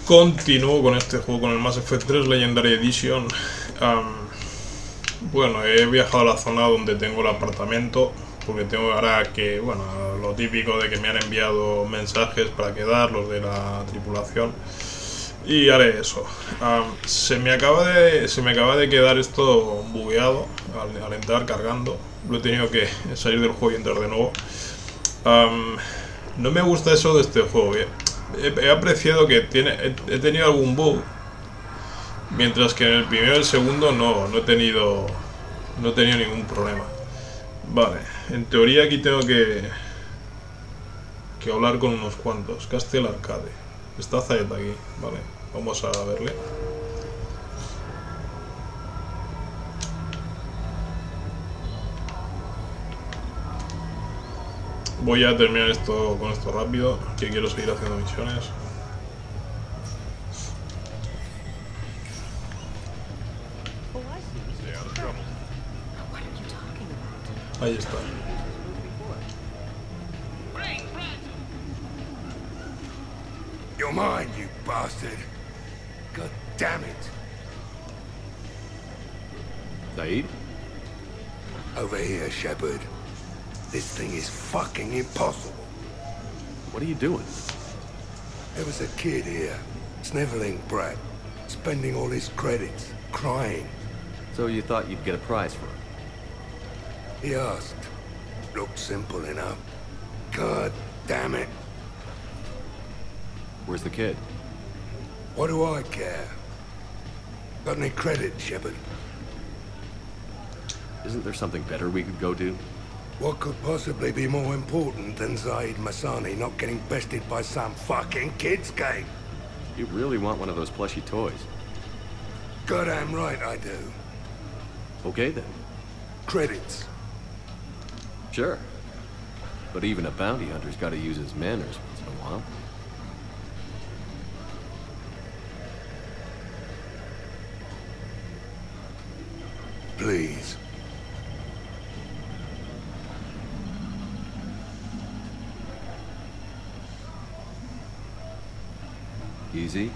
Continúo con este juego, con el Mass Effect 3 Legendary Edition. Bueno, he viajado a la zona donde tengo el apartamento, porque tengo ahora que, bueno, lo típico de que me han enviado mensajes para quedar, los de la tripulación, y haré eso. Se me acaba de quedar esto bugueado al entrar cargando. Lo he tenido que salir del juego y entrar de nuevo. No me gusta eso de este juego. He apreciado que he tenido algún bug, mientras que en el primero y el segundo no he tenido ningún problema. Vale, en teoría aquí tengo que hablar con unos cuantos. Castle Arcade. Está Zayet aquí, vale, vamos a verle. Voy a terminar con esto rápido, que quiero seguir haciendo misiones. Ahí está. You're mine, you bastard. God damn it. Saeed? Over here, Shepard. This thing is fucking impossible. What are you doing? There was a kid here, sniveling brat, spending all his credits, crying. So you thought you'd get a prize for him? He asked. Looked simple enough. God damn it. Where's the kid? What do I care? Got any credit, Shepard? Isn't there something better we could go do? What could possibly be more important than Zaid Masani not getting bested by some fucking kids game? You really want one of those plushy toys? Goddamn right I do. Okay then. Credits. Sure. But even a bounty hunter's gotta use his manners once in a while. Please. Easy.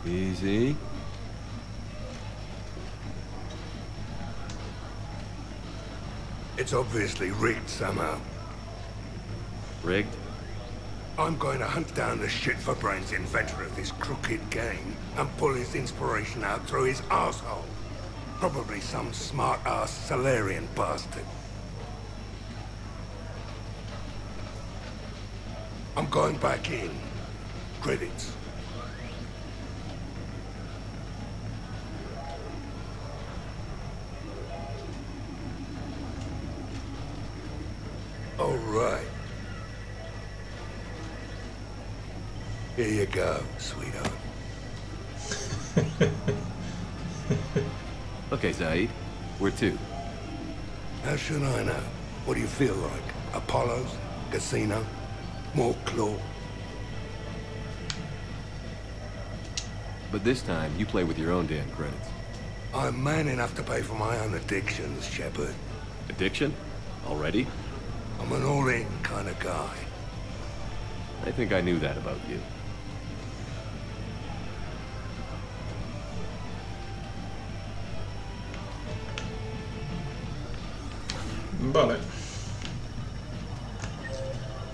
Easy. It's obviously rigged somehow. Rigged? I'm going to hunt down the shit-for-brains inventor of this crooked game and pull his inspiration out through his asshole. Probably some smart-ass Solarian bastard. I'm going back in. Credits. All right. Here you go, sweetheart. Okay, Saeed. Where to? How should I know? What do you feel like? Apollo's? Casino? More claw? But this time, you play with your own damn credits. I'm man enough to pay for my own addictions, Shepard. Addiction? Already? I'm an all-in kind of guy. I think I knew that about you. Vale.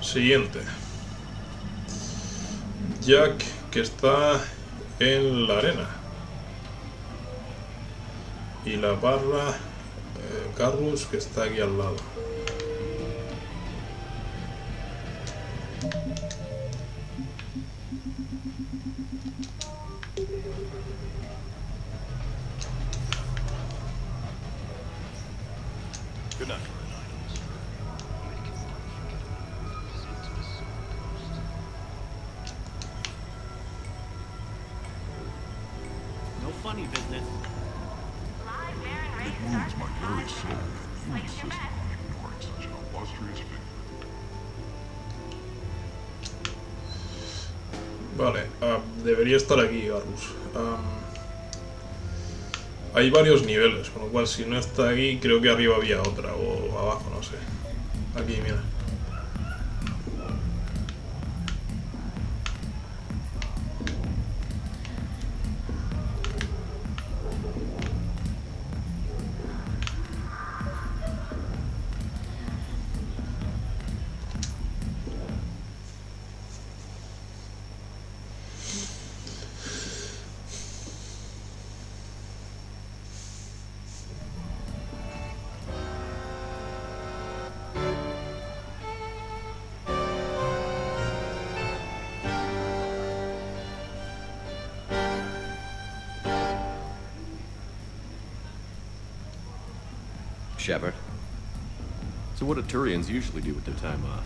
Siguiente. Jack, que está en la arena. Y la barra Carlos, que está aquí al lado. Good night. No funny business. It wounds my very soul that you insist on ignoring such an illustrious figure. Vale, debería estar aquí, Garrus. Hay varios niveles, con lo cual si no está aquí, creo que arriba había otra, o abajo, no sé. Aquí, mira. Shepard? So what do Turians usually do with their time off?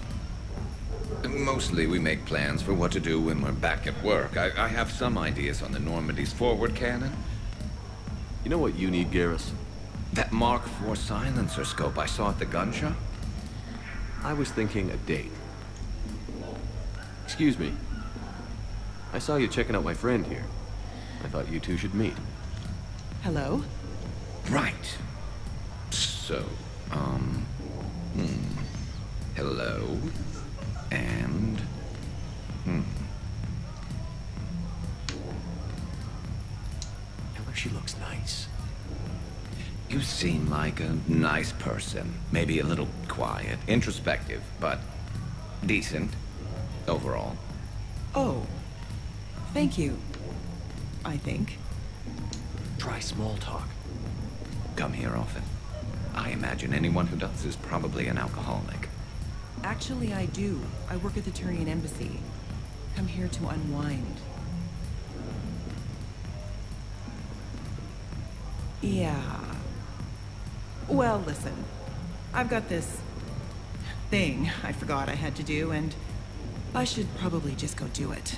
Mostly we make plans for what to do when we're back at work. I have some ideas on the Normandy's forward cannon. You know what you need, Garrus? That Mark IV silencer scope I saw at the gun shop? I was thinking a date. Excuse me. I saw you checking out my friend here. I thought you two should meet. Hello? Right. So, hello. And, Tell her she looks nice. You seem like a nice person. Maybe a little quiet, introspective, but decent overall. Oh. Thank you. I think. Try small talk. Come here often. I imagine anyone who does is probably an alcoholic. Actually, I do. I work at the Turian embassy. Come here to unwind. Yeah. Well, listen. I've got this thing I forgot I had to do, and I should probably just go do it.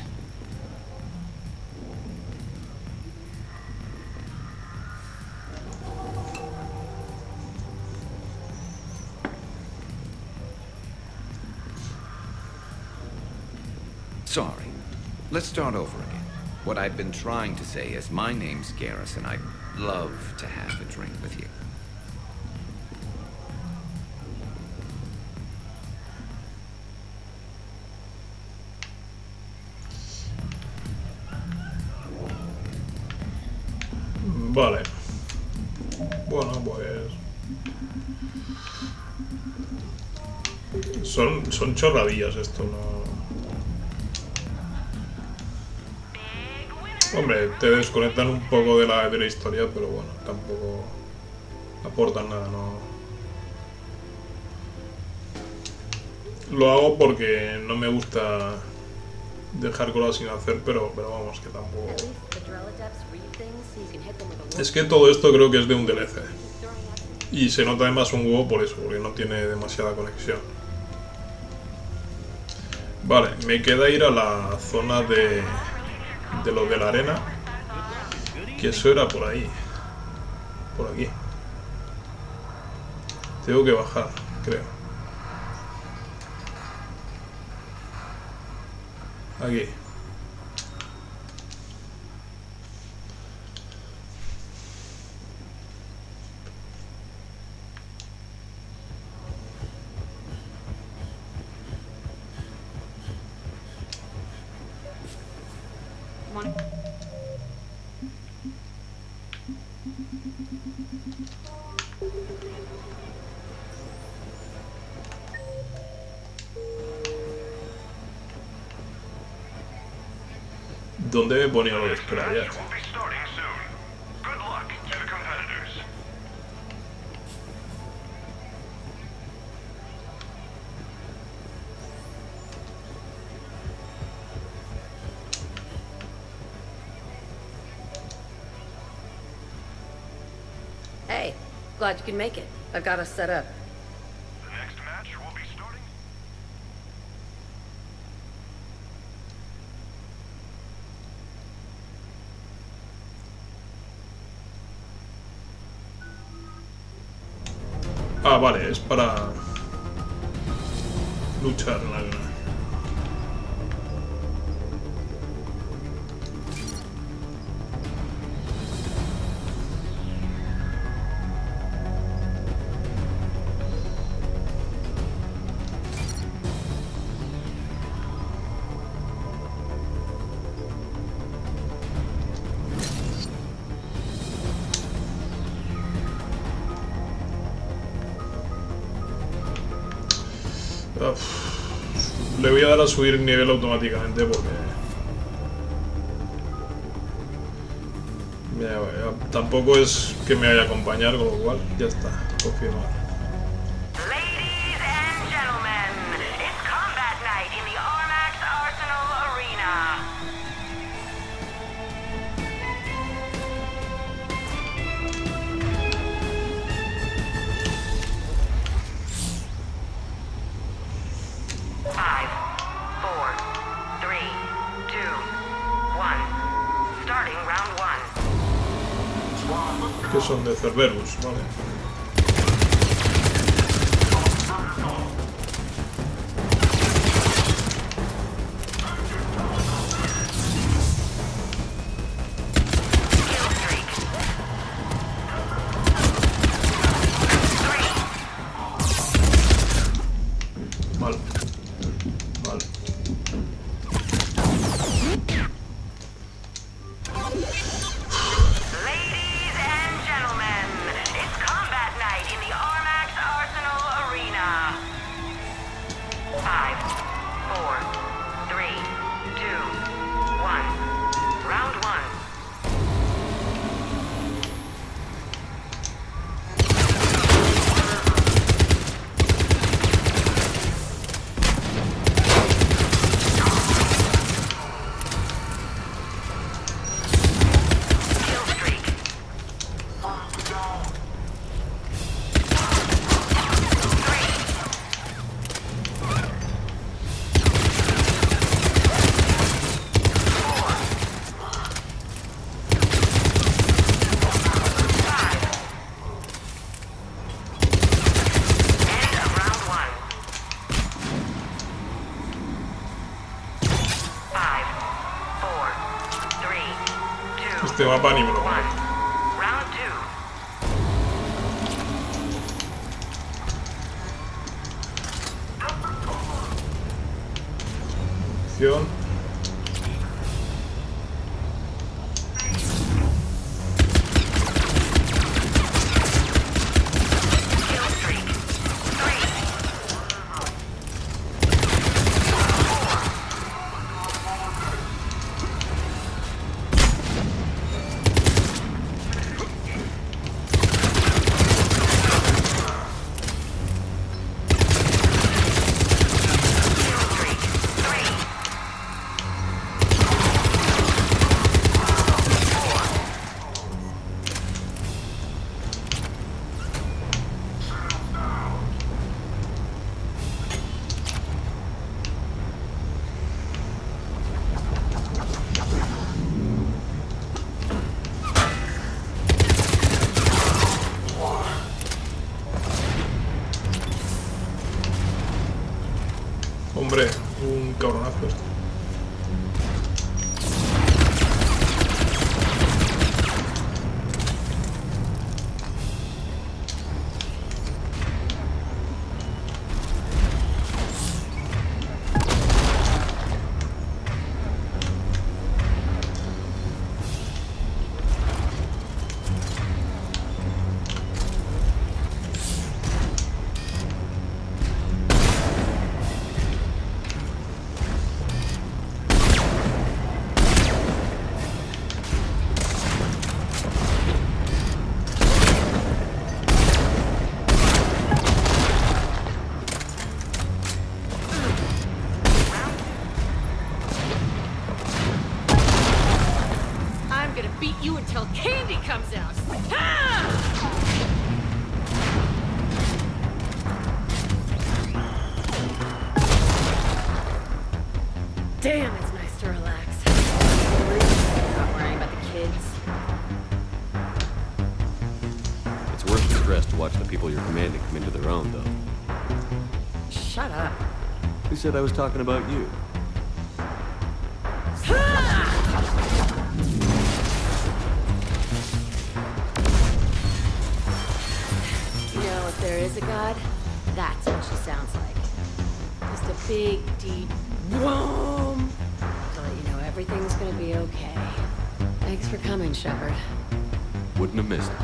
Sorry. Let's start over again. What I've been trying to say is my name's Garrus, and I'd love to have a drink with you. Vale. Bueno, pues... Son chorradillas esto, ¿no? Hombre, te desconectan un poco de la historia, pero bueno, tampoco aportan nada, ¿no? Lo hago porque no me gusta dejar cosas sin hacer, pero vamos, que tampoco... Es que todo esto creo que es de un DLC. Y se nota además un huevo por eso, porque no tiene demasiada conexión. Vale, me queda ir a la zona de lo de la arena. Que eso era por ahí. Por aquí. Tengo que bajar, creo. Aquí. ¿Dónde me ponía lo de esperar ya? Hey, glad you can make it. I've got us set up. The next match will be starting. Ah, vale, es para luchar en la arena. Le voy a dar a subir nivel automáticamente porque... tampoco es que me vaya a acompañar, con lo cual ya está, confirmado. Ladies and gentlemen, it's combat night in the Armax Arsenal Arena. Que son de Cerberus, vale. Vale. Vale. Ladies and gentlemen, it's combat night in the Armax Arsenal Arena. 5, 4, 3, 2, 1. Round 1. Este mapa ni me lo conozco. Round 2. Acción. Hombre, un cabronazo esto. Beat you until candy comes out. Damn, it's nice to relax. Not worrying about the kids. It's worth the stress to watch the people you're commanding come into their own, though. Shut up. Who said I was talking about you? If there is a god, that's what she sounds like. Just a big, deep whoom to let you know everything's gonna be okay. Thanks for coming, Shepard. Wouldn't have missed it.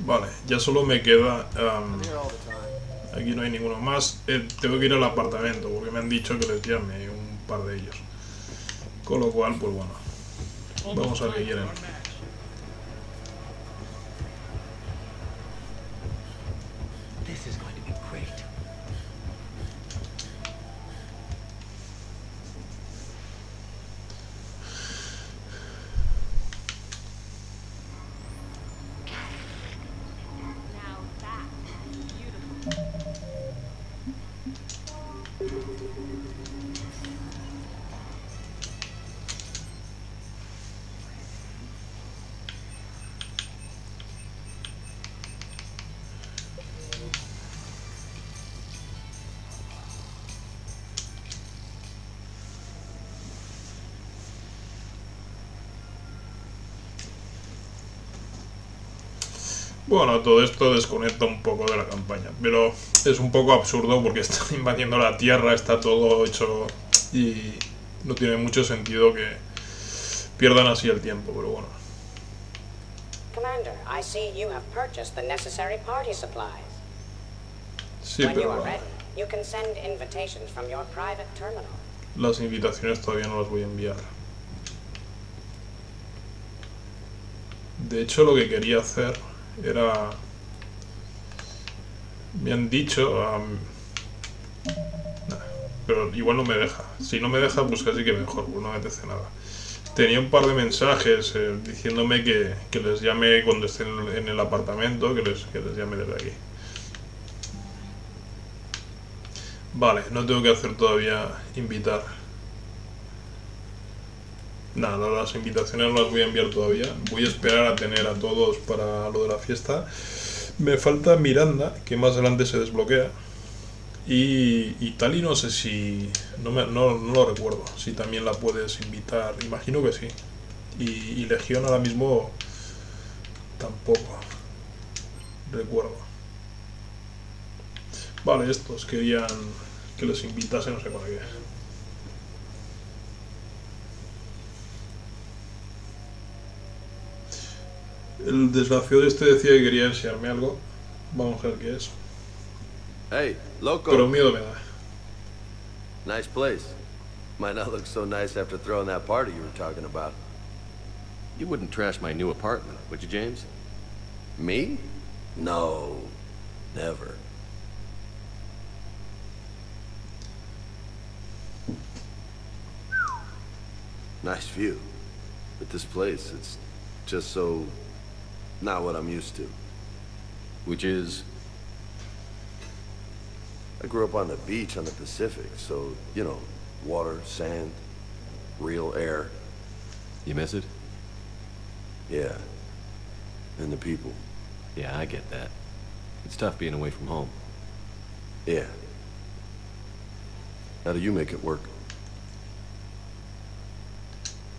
Vale, ya solo me queda... aquí no hay ninguno más. Tengo que ir al apartamento porque me han dicho que les llame un par de ellos. Con lo cual, pues bueno, vamos a ver qué quieren. This is going to be great. Now that's beautiful. Bueno, todo esto desconecta un poco de la campaña, pero es un poco absurdo porque están invadiendo la Tierra, está todo hecho y no tiene mucho sentido que pierdan así el tiempo, pero bueno. Commander, I see you have purchased the necessary party supplies. Sí, When you pero are ready, you can send invitations from your private terminal. las invitaciones todavía no las voy a enviar. De hecho, lo que quería hacer era... Me han dicho... pero igual no me deja. Si no me deja, pues casi que mejor, pues no me apetece nada. Tenía un par de mensajes diciéndome que les llame cuando estén en el apartamento, que les llame desde aquí. Vale, no tengo que hacer todavía invitar. Nada, las invitaciones no las voy a enviar todavía. Voy a esperar a tener a todos para lo de la fiesta. Me falta Miranda, que más adelante se desbloquea. Y Tali no sé si... No lo recuerdo. Si también la puedes invitar. Imagino que sí. Y Legión ahora mismo tampoco recuerdo. Vale, estos querían que les invitase, no sé para qué. El desgraciado este decía que quería enseñarme algo. Vamos a ver qué es. Hey, loco. Pero miedo me da. Nice place. Might not look so nice after throwing that party you were talking about. You wouldn't trash my new apartment, would you, James? Me? No. Never. Nice view. But this place, it's just so... not what I'm used to. Which is? I grew up on the beach on the Pacific, so, you know, water, sand, real air. You miss it? Yeah. And the people. Yeah, I get that. It's tough being away from home. Yeah. How do you make it work?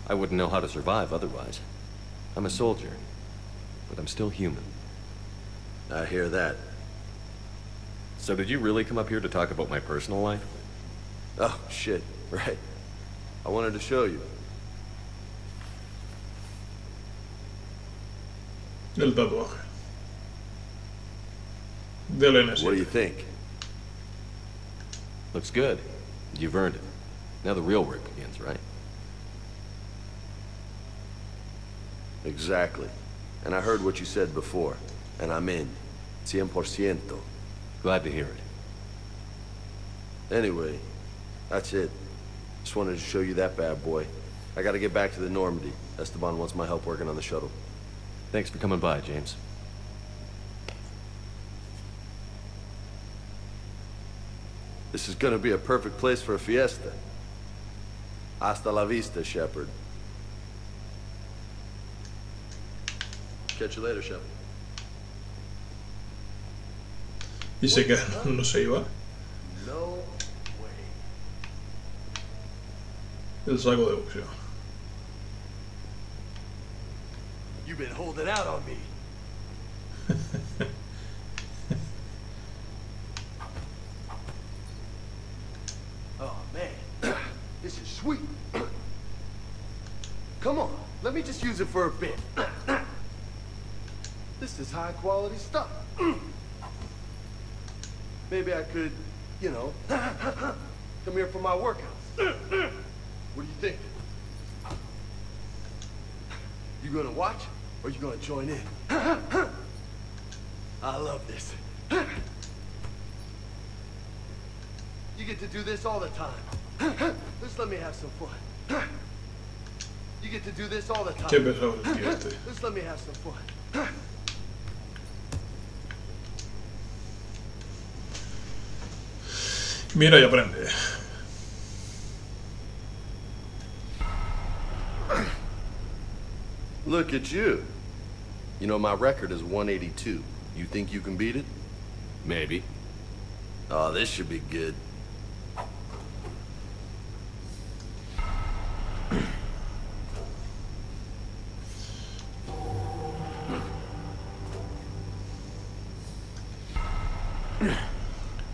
I wouldn't know how to survive otherwise. I'm a soldier, but I'm still human. I hear that. So did you really come up here to talk about my personal life? Oh, shit, right. I wanted to show you. El tatuaje. Del NS. What do you think? Looks good. You've earned it. Now the real work begins, right? Exactly. And I heard what you said before, and I'm in. 100%. Glad to hear it. Anyway, that's it. Just wanted to show you that bad boy. I gotta get back to the Normandy. Esteban wants my help working on the shuttle. Thanks for coming by, James. This is gonna be a perfect place for a fiesta. Hasta la vista, Shepard. Catch you later, Shepard. Y se queda, no se iba. No way. El saco de boxeo. You've been holding out on me. Oh, man. This is sweet. Come on, let me just use it for a bit. This is high quality stuff. Maybe I could, you know, come here for my workouts. What do you think? You gonna watch or you gonna join in? I love this. You get to do this all the time. Just let me have some fun. You get to do this all the time. Qué pesado el tío este. Just let me have some fun. Mira y aprende. Look at you. You know, my record is 182. You think you can beat it? Maybe. Oh, this should be good.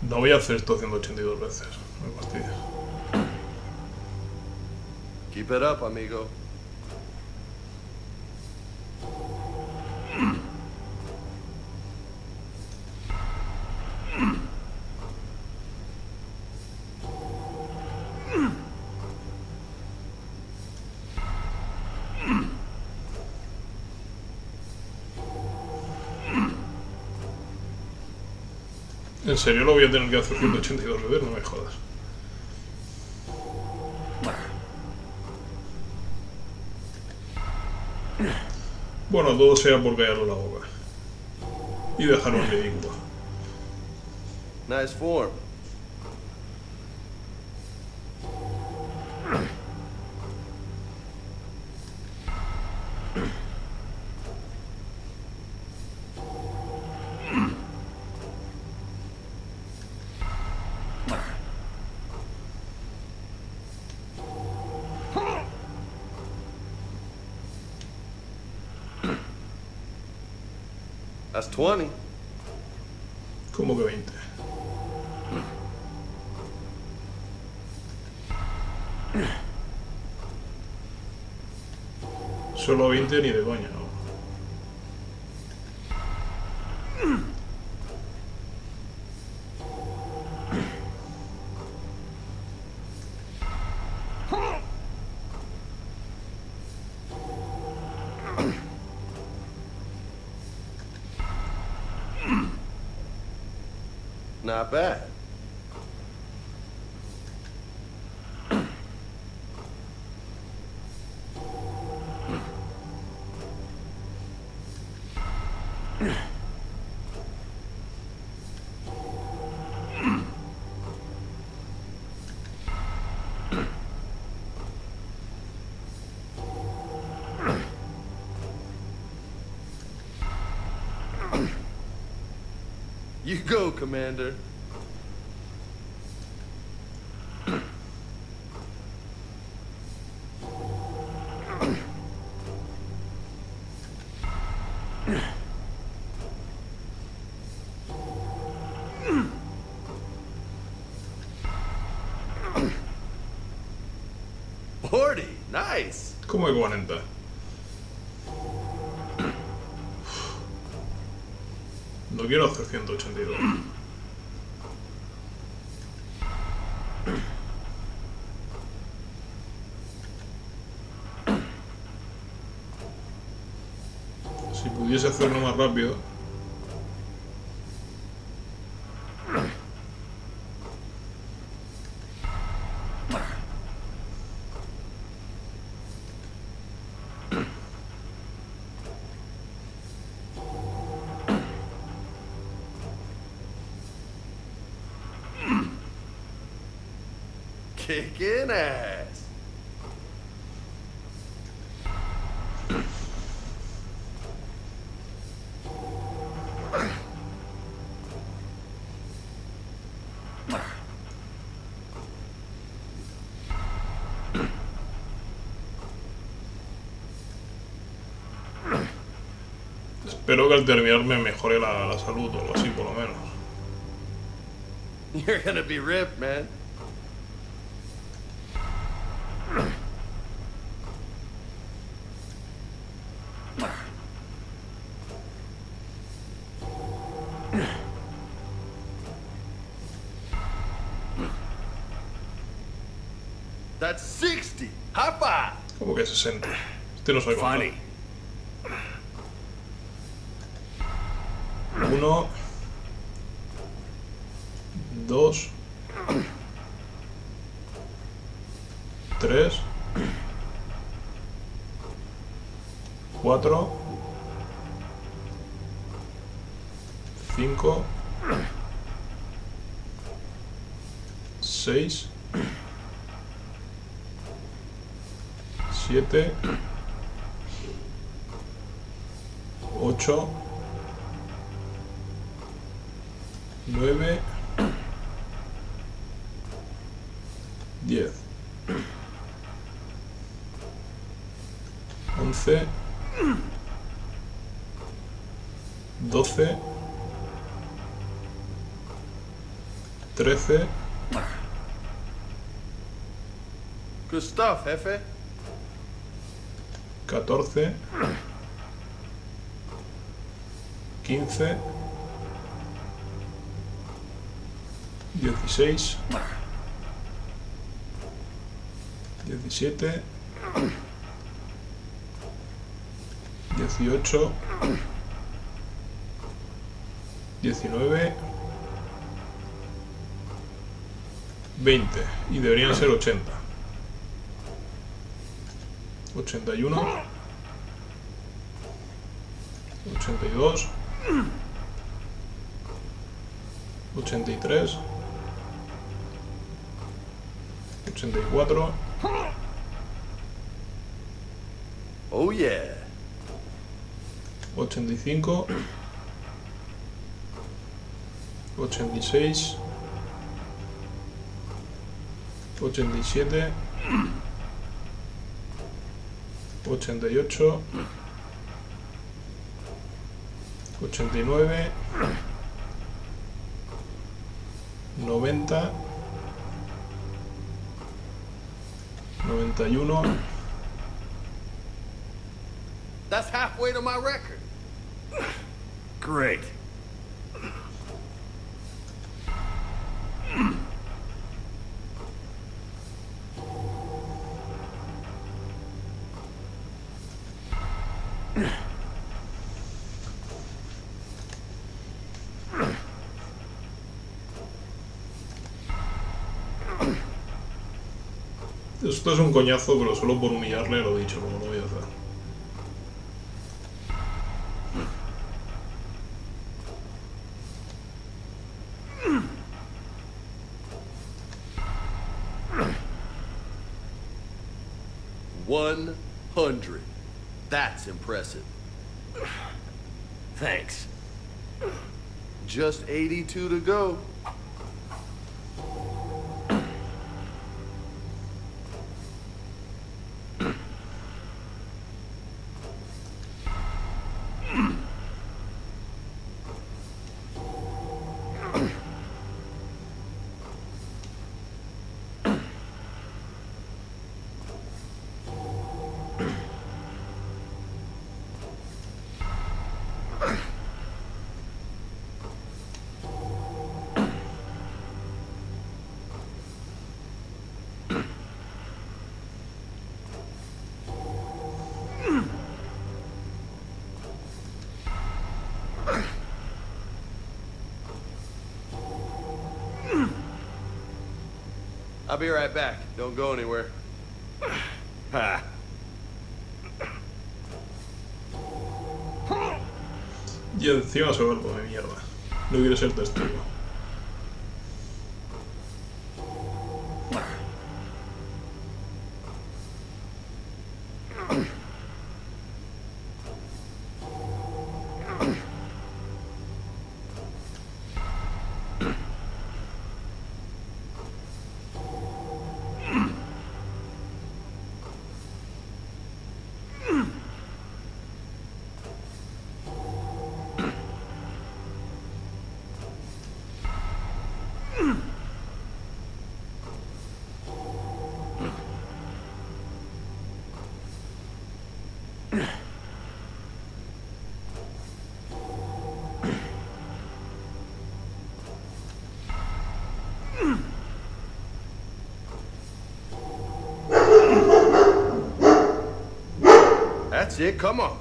No voy a hacer esto 182 veces. Me fastidia. Keep it up, amigo. ¿En serio lo voy a tener que hacer 182 veces? No me jodas. Bueno, todo sea por callarlo la boca. Y dejarlo en ridículo. Nice form. That's 20. ¿Cómo que 20? Solo 20 ni de coña, ¿no? Not bad. You go, Commander. Nice. ¿Cómo que 40? No quiero hacer 182. Si pudiese hacerlo más rápido. Kicking ass. Espero que al terminar me mejore la salud o algo así, por lo menos. You're gonna be ripped, man. That's 60. High five. ¿Cómo que 60? Este no sabe contar. Funny. 1, 2, 3, 4, 5, 6, 7, 8, 9, 10, 11, 12, 13, Good stuff, Jefe. 14, 15, 16, 17, 18, 19, 20. Y deberían ser 80. 81, 82, 83, 84, Oh yeah. 85, 86, 87, 88, 89, 90, 91, That's halfway to my record. Great. Esto es un coñazo, pero solo por humillarle lo he dicho, como lo voy a hacer. $100. That's impressive. Thanks. Just 82 to go. I'll be right back. Don't go anywhere. Ha. Y encima se vuelve de mierda. No quiere ser testigo. That's it, come on.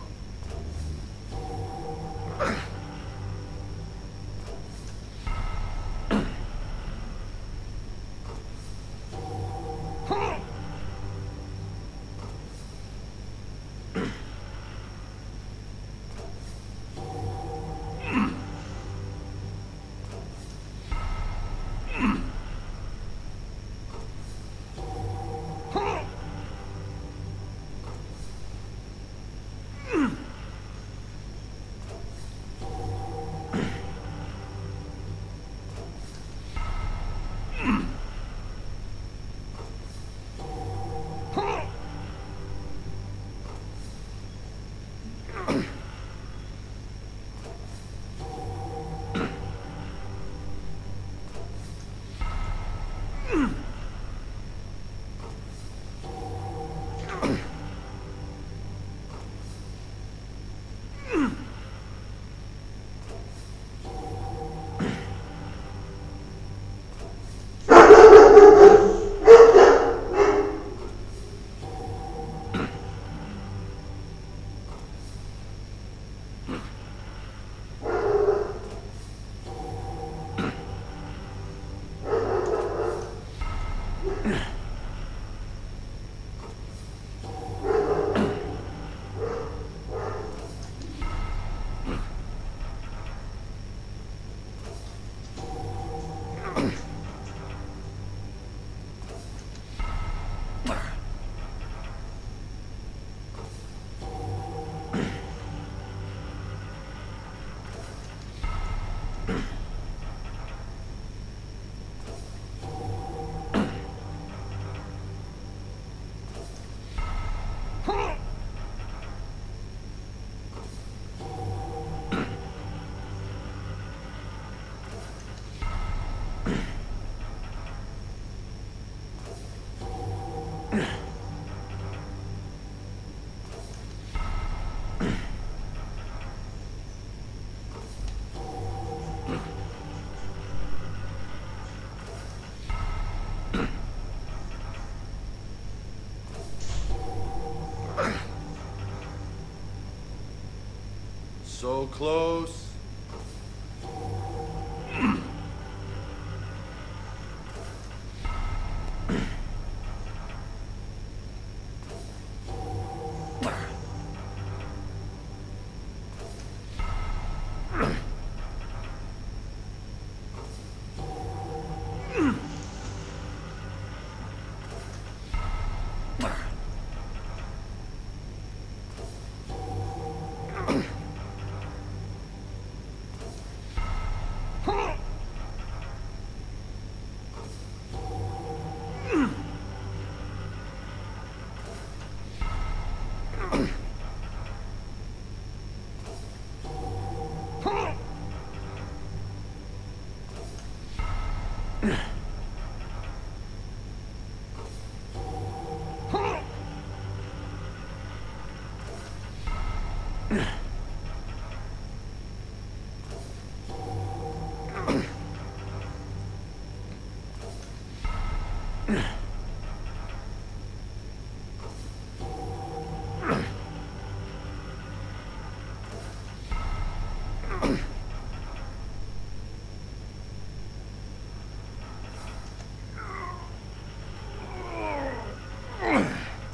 So close.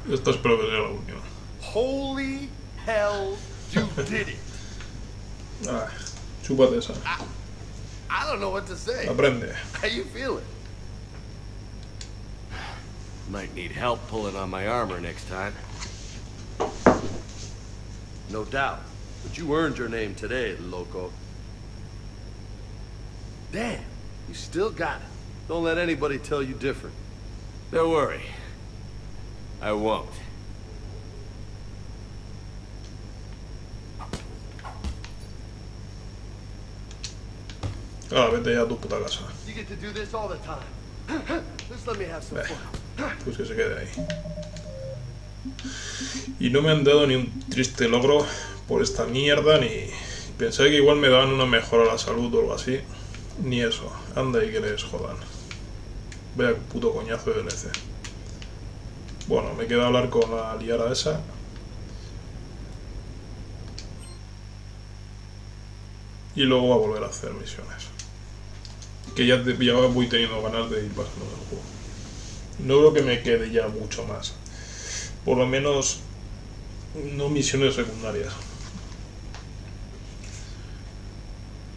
Esta espero que sea la última. Holy hell, you did it. Ah, chúpate esa. I don't know what to say. Aprende. How you feeling? Might need help pulling on my armor next time. No doubt. But you earned your name today, loco. Damn, you still got it. Don't let anybody tell you different. Don't worry. I won't. Ah, vete ya a tu puta casa. You get to do this all the time. Just let me have some fun. Pues que se quede ahí. Y no me han dado ni un triste logro por esta mierda, ni... Pensé que igual me daban una mejora a la salud o algo así. Ni eso. Anda y que les jodan. Vaya puto coñazo de DLC. Bueno, me queda hablar con la liara esa. y luego a volver a hacer misiones. Que ya voy teniendo ganas de ir pasando el juego. No creo que me quede ya mucho más. Por lo menos no misiones secundarias.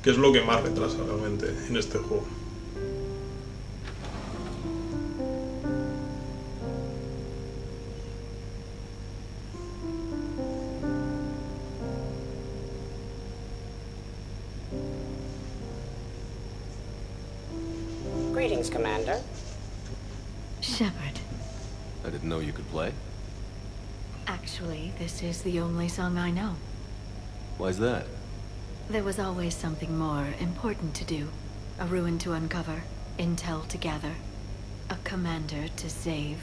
Que es lo que más retrasa realmente en este juego. Greetings, Commander. Shepard. I didn't know you could play. Actually, this is the only song I know. Why's that? There was always something more important to do. A ruin to uncover, intel to gather, a commander to save.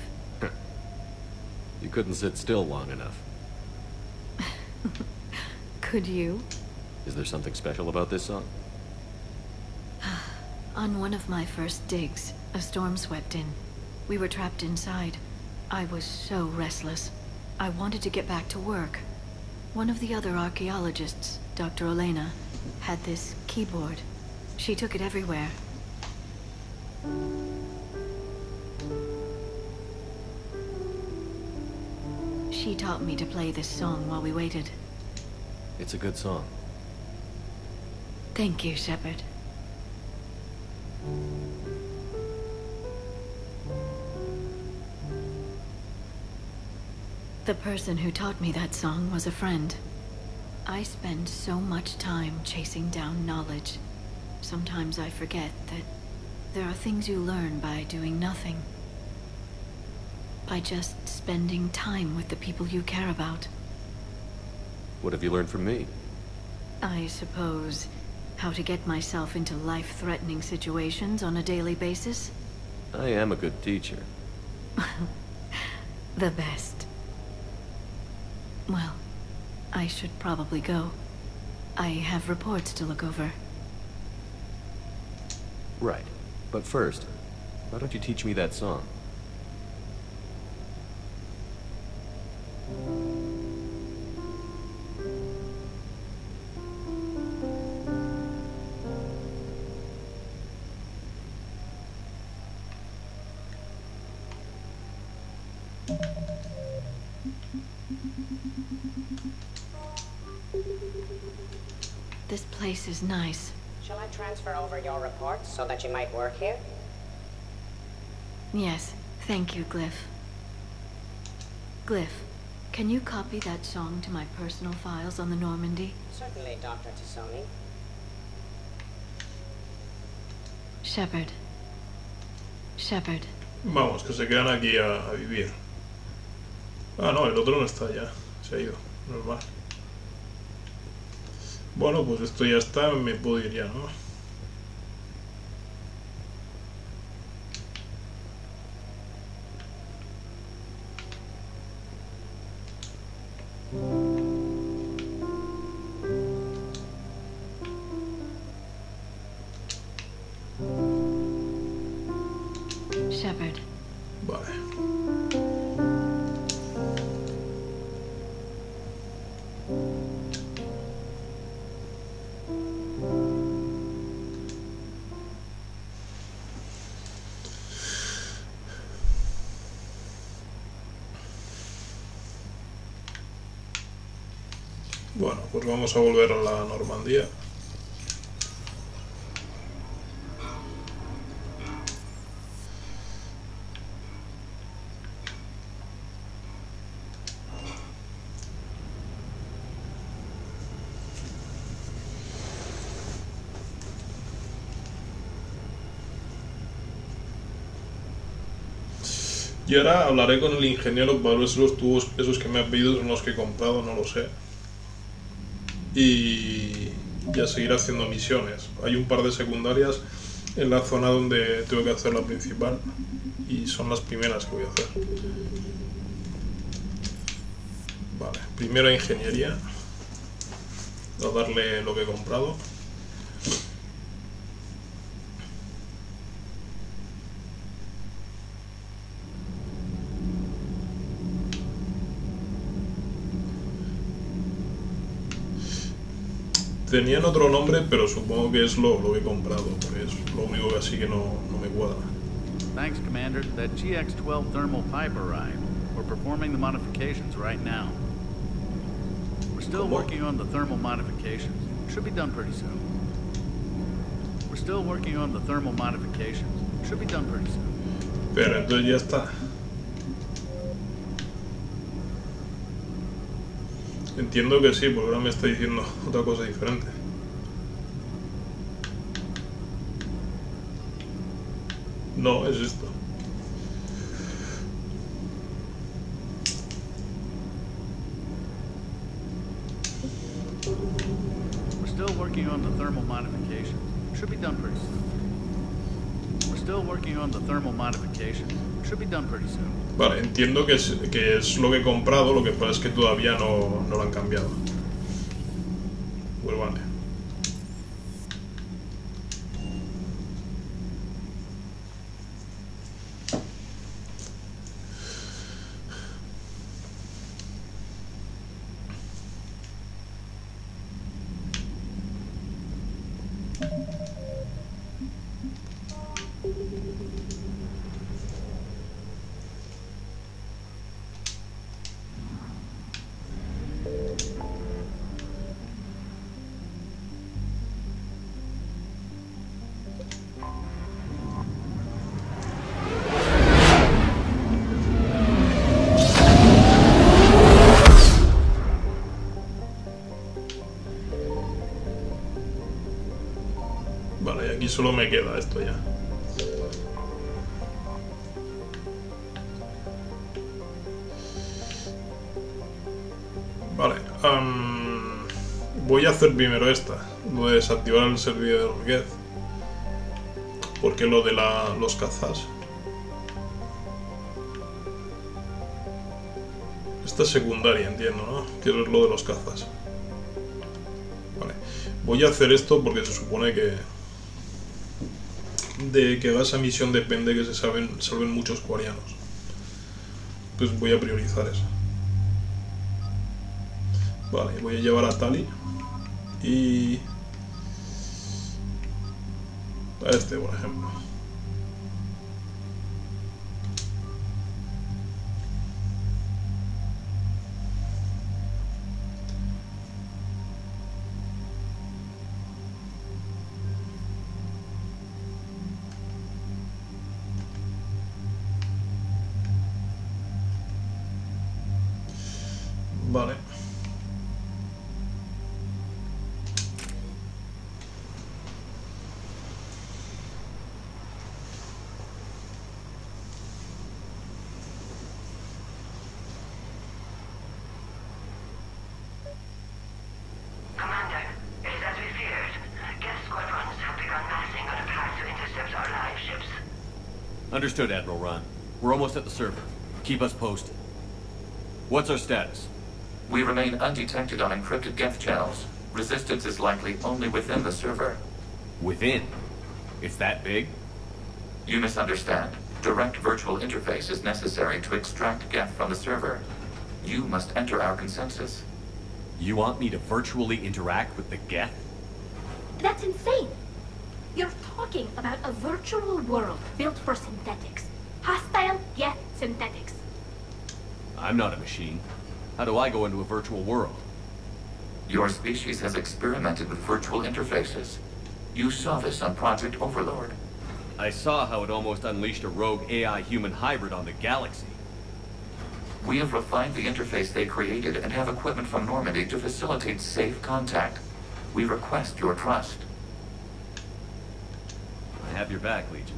You couldn't sit still long enough. Could you? Is there something special about this song? On one of my first digs, a storm swept in. We were trapped inside. I was so restless. I wanted to get back to work. One of the other archaeologists, Dr. Elena, had this keyboard. She took it everywhere. She taught me to play this song while we waited. It's a good song. Thank you, Shepard. The person who taught me that song was a friend. I spend so much time chasing down knowledge. Sometimes I forget that there are things you learn by doing nothing. By just spending time with the people you care about. What have you learned from me? I suppose how to get myself into life-threatening situations on a daily basis. I am a good teacher. The best. Well, I should probably go. I have reports to look over. Right. But first, why don't you teach me that song? This place is nice. Shall I transfer over your reports so that you might work here? Yes, thank you, Glyph. Glyph, can you copy that song to my personal files on the Normandy? Certainly, Dr. Tassoni. Shepard. Shepard. Vamos, que se quedan aquí a vivir. Ah, no, el otro no está ya. Se ha ido. Normal. Bueno, pues esto ya está. Me puedo ir ya, ¿no? Shepard. Vale. Bueno, pues vamos a volver a la Normandía. Y ahora hablaré con el ingeniero para ver si los tubos esos que me ha pedido son los que he comprado, no lo sé. Y ya seguir haciendo misiones. Hay un par de secundarias en la zona donde tengo que hacer la principal y son las primeras que voy a hacer. Vale, primero ingeniería. A darle lo que he comprado. Tenían otro nombre, pero supongo que es lo que he comprado, porque es lo único que así que no me cuadra. Thanks, Commander. That GX-12 thermal pipe arrived. We're performing the modifications right now. We're still working on the thermal modifications. Should be done pretty soon. We're still working on the thermal modifications. Should be done pretty soon. Pero entonces ya está. Entiendo que sí, porque ahora me está diciendo otra cosa diferente. No, es esto. We're still working on the thermal modifications. Should be done pretty soon. We're still working on the thermal modifications. Should be done pretty soon. Vale, entiendo que es lo que he comprado, lo que pasa es que todavía no lo han cambiado. Pues vale. Vale, y aquí solo me queda esto ya. Vale, voy a hacer primero esta, lo de desactivar el servidor get, porque lo de los cazas. Esta es secundaria, entiendo, ¿no? Que es lo de los cazas. Vale, voy a hacer esto porque se supone que de que haga esa misión depende que se salven muchos coreanos. Pues voy a priorizar eso. Vale, voy a llevar a Tali y a este, por ejemplo. Vale. Commander, it is as we feared. Guest squadrons have begun massing on a path to intercept our live ships. Understood, Admiral Ron. We're almost at the server. Keep us posted. What's our status? We remain undetected on encrypted Geth channels. Resistance is likely only within the server. Within? It's that big? You misunderstand. Direct virtual interface is necessary to extract Geth from the server. You must enter our consensus. You want me to virtually interact with the Geth? That's insane! You're talking about a virtual world built for synthetics. Hostile Geth synthetics. I'm not a machine. How do I go into a virtual world? Your species has experimented with virtual interfaces. You saw this on Project Overlord. I saw how it almost unleashed a rogue AI-human hybrid on the galaxy. We have refined the interface they created and have equipment from Normandy to facilitate safe contact. We request your trust. I have your back, Legion.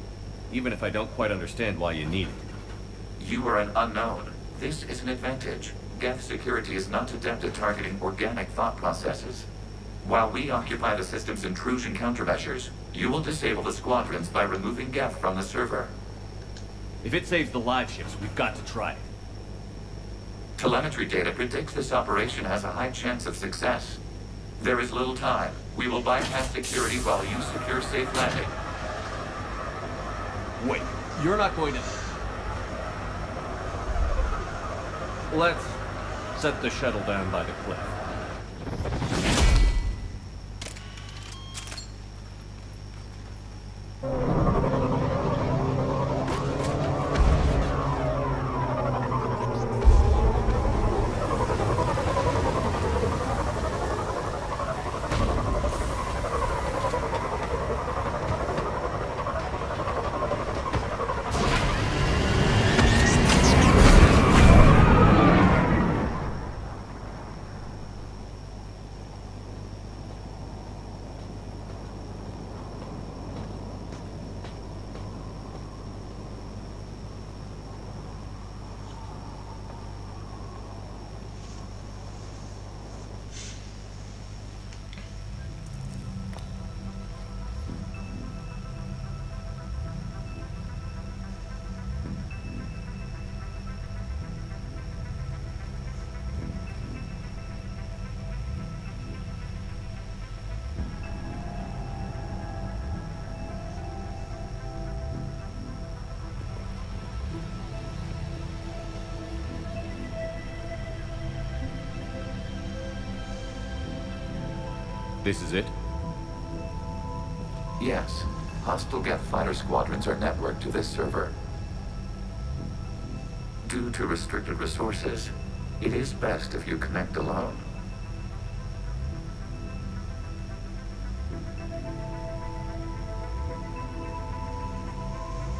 Even if I don't quite understand why you need it. You are an unknown. This is an advantage. Geth security is not adept at targeting organic thought processes. While we occupy the system's intrusion countermeasures, you will disable the squadrons by removing Geth from the server. If it saves the live ships, we've got to try it. Telemetry data predicts this operation has a high chance of success. There is little time. We will bypass security while you secure safe landing. Wait, you're not going to... Let's set the shuttle down by the cliff. This is it? Yes. Hostile Geth fighter squadrons are networked to this server. Due to restricted resources, it is best if you connect alone.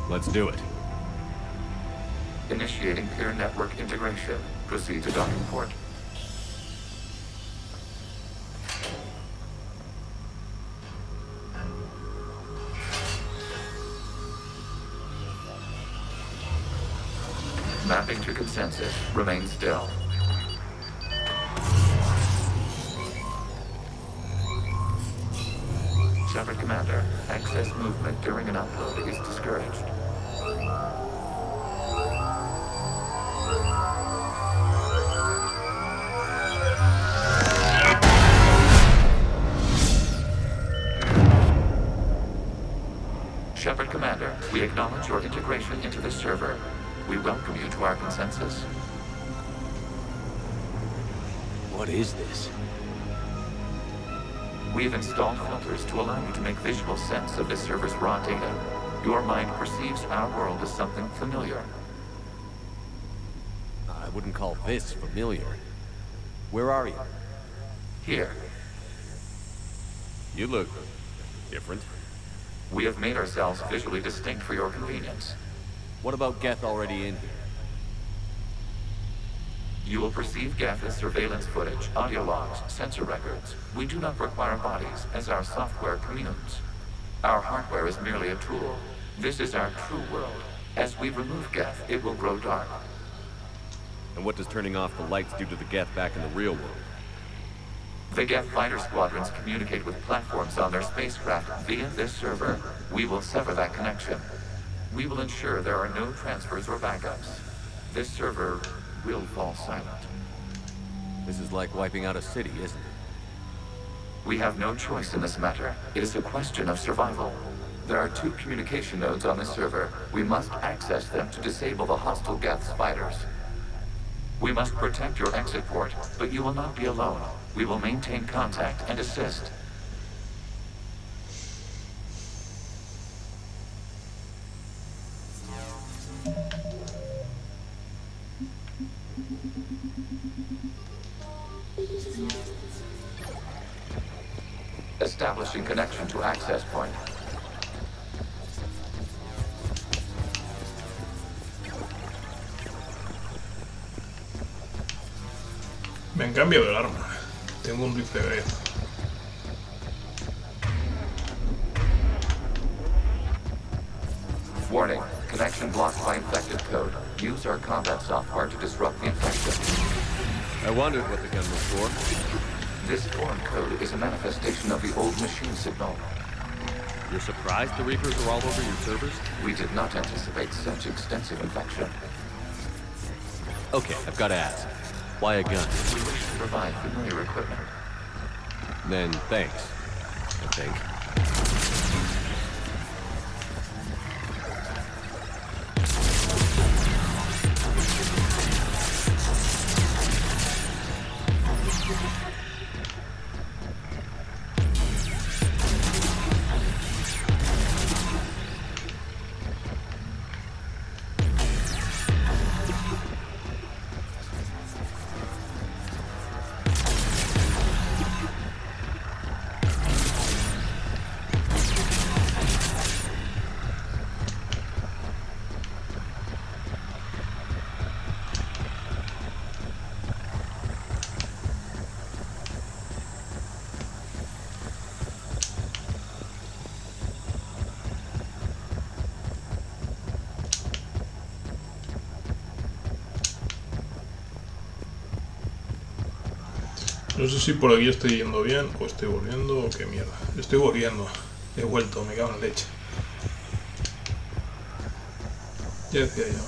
Let's do it. Initiating peer network integration. Proceed to docking port. Mapping to consensus. Remain still. Shepard Commander, excess movement during an upload is discouraged. Shepard Commander, we acknowledge your integration into this server. We welcome you to our consensus. What is this? We've installed filters to allow you to make visual sense of this server's raw data. Your mind perceives our world as something familiar. I wouldn't call this familiar. Where are you? Here. You look different. We have made ourselves visually distinct for your convenience. What about Geth already in here? You will perceive Geth as surveillance footage, audio logs, sensor records. We do not require bodies, as our software communes. Our hardware is merely a tool. This is our true world. As we remove Geth, it will grow dark. And what does turning off the lights do to the Geth back in the real world? The Geth fighter squadrons communicate with platforms on their spacecraft via this server. We will sever that connection. We will ensure there are no transfers or backups. This server will fall silent. This is like wiping out a city, isn't it? We have no choice in this matter. It is a question of survival. There are 2 communication nodes on this server. We must access them to disable the hostile Geth's fighters. We must protect your exit port, but you will not be alone. We will maintain contact and assist. Establishing connection to access point. Me han cambiado el arma. Tengo un rifle gris. Warning. Connection blocked by infected code. Use our combat software to disrupt the infection. I wondered what the gun was for. This foreign code is a manifestation of the old machine signal. You're surprised the Reapers are all over your servers? We did not anticipate such extensive infection. Okay, I've got to ask. Why a gun? We wish to provide familiar equipment. Then thanks, I think. No sé si por aquí estoy yendo bien o estoy volviendo o qué mierda. Estoy volviendo. He vuelto, me cago en la leche. Ya decía yo.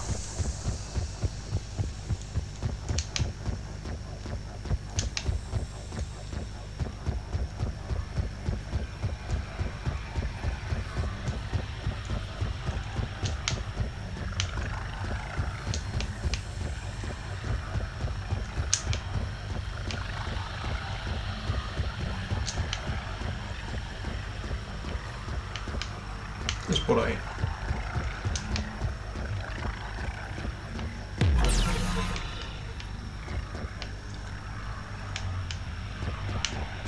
Es por ahí.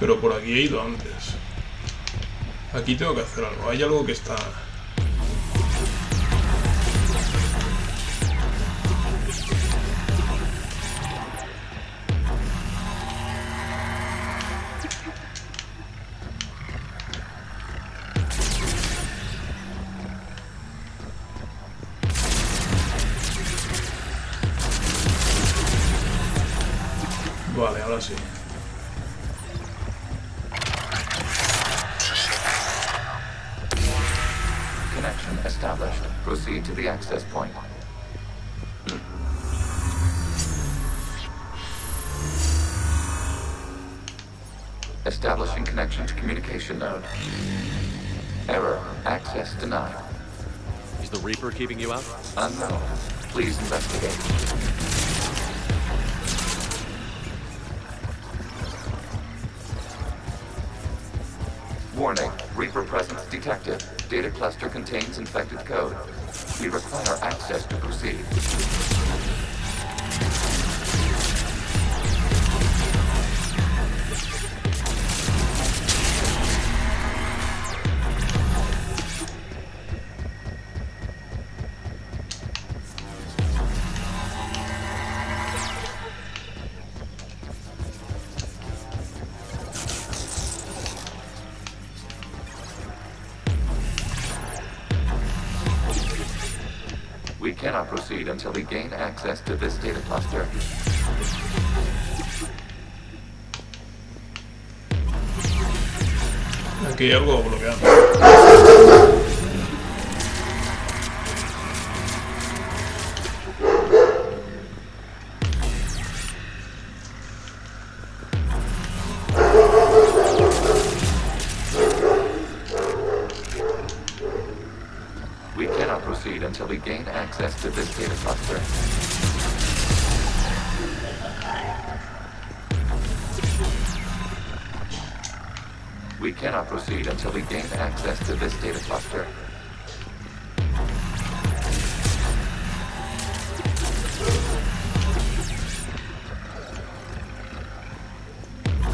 Pero por aquí he ido antes. Aquí tengo que hacer algo. Hay algo que está... Vale, ahora sí. Connection established. Proceed to the access point. Establishing connection to communication node. Error. Access denied. Is the Reaper keeping you out? Unknown. Please investigate. Warning. Reaper presence detected. Data cluster contains infected code. We require access to proceed. We cannot proceed until we gain access to this data cluster. Aquí hay algo bloqueando. We cannot proceed until we gain access to this data cluster. We cannot proceed until we gain access to this data cluster.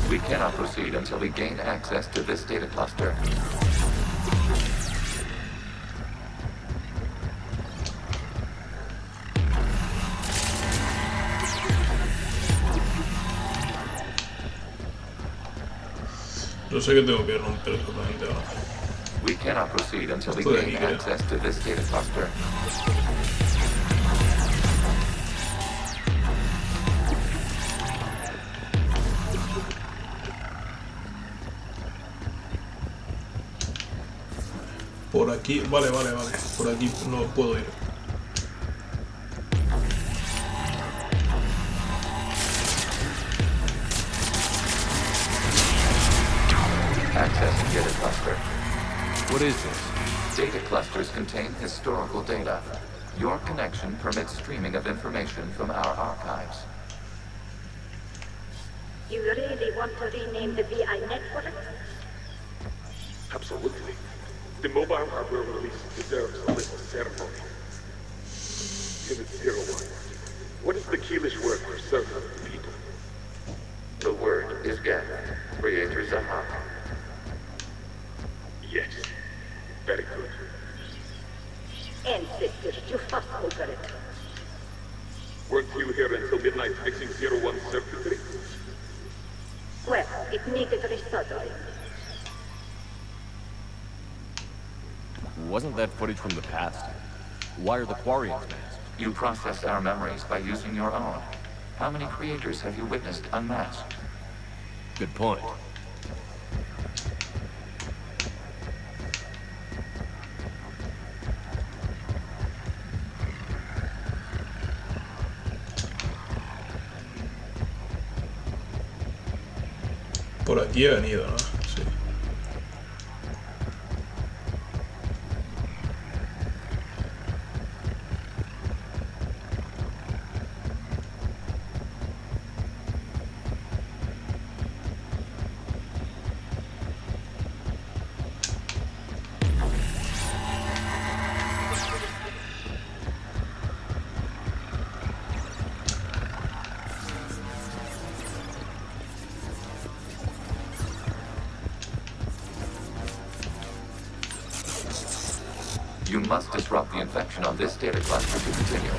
We cannot proceed until we gain access to this data cluster. No sé qué tengo que romper exactamente ahora. We cannot proceed until we Esto de gain aquí, creo. access to this data cluster. Por aquí, vale. Por aquí no puedo ir. Accessing data cluster. What is this? Data clusters contain historical data. Your connection permits streaming of information from our archives. You really want to rename the VI network? Absolutely. The mobile hardware release deserves a little ceremony. Unit 01. What is the Keelish word for servant of the people? The word is Geth, Creator Zahat. Yes. Very good. Ancestors, you fuss over it. Weren't you here until midnight fixing 01 circuitry? Well, it needed resoldering. Wasn't that footage from the past? Why are the Quarians masked? You process our memories by using your own. How many creators have you witnessed unmasked? Good point. Por aquí he venido, ¿no? Sí. You must disrupt the infection on this data cluster to continue.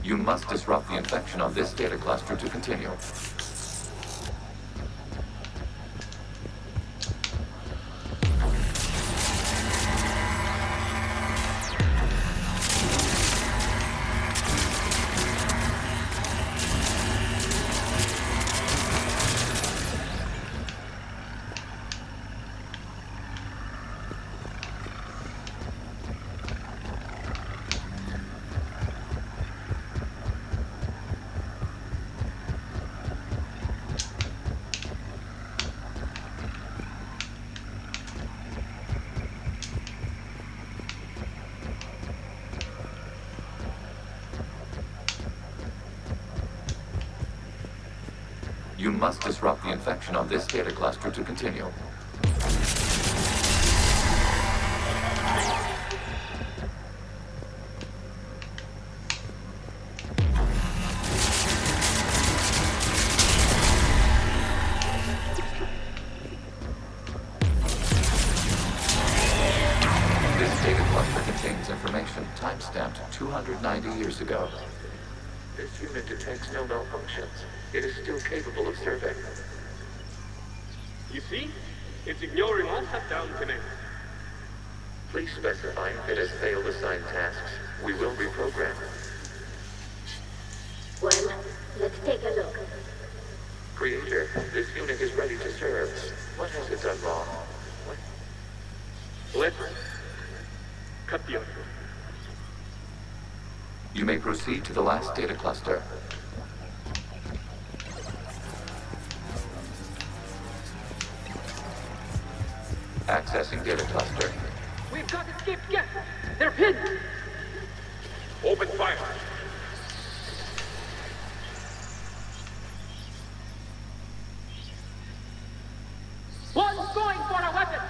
You must disrupt the infection on this data cluster to continue. You must disrupt the infection on this data cluster to continue. This data cluster contains information timestamped 290 years ago. This unit detects no malfunctions. It is still capable of surveying. You see? It's ignoring all shutdown connects. Please specify if it has failed assigned tasks. We will reprogram. Well, let's take a look. Creator, this unit is ready to serve. What has it done wrong? Let's cut the other. You may proceed to the last data cluster. Accessing data cluster. We've got escaped guests. They're hidden. Open fire. One's going for a weapon.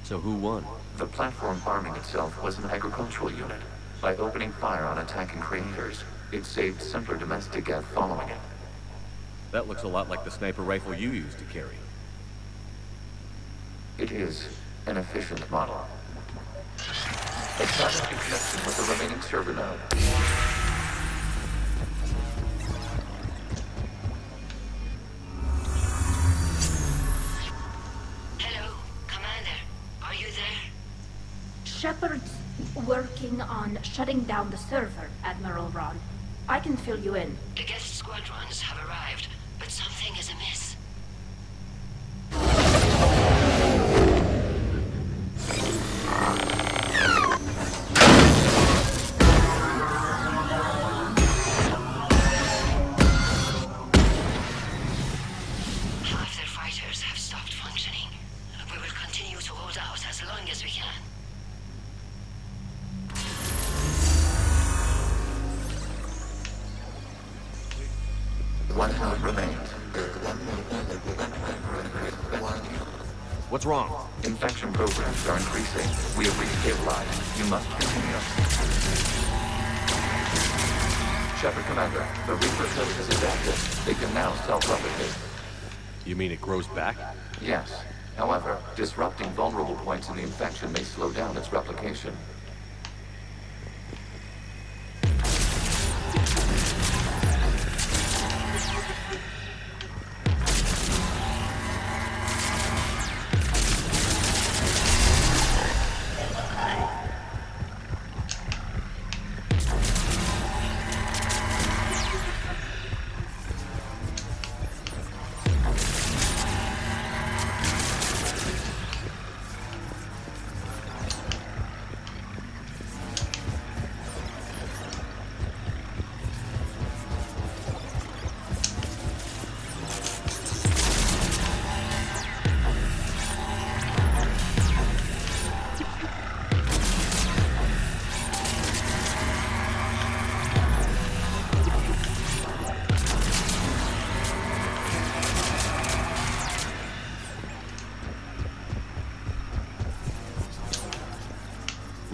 So who won? The platform arming itself was an agricultural unit. By opening fire on attacking creators, it saved simpler domestic death following it. That looks a lot like the sniper rifle you used to carry. It is an efficient model. Establish a connection with the remaining server node. Hello, Commander. Are you there? Shepard's working on shutting down the server, Admiral Ron. I can fill you in. The guest squadrons have arrived, but something is amiss. Half their fighters have stopped functioning. We will continue to hold out as long as we can. One node remains. What's wrong? Infection programs are increasing. We have restabilized. You must continue. Shepard Commander, the Reaper code is adapted. They can now self-replicate. You mean it grows back? Yes. However, disrupting vulnerable points in the infection may slow down its replication.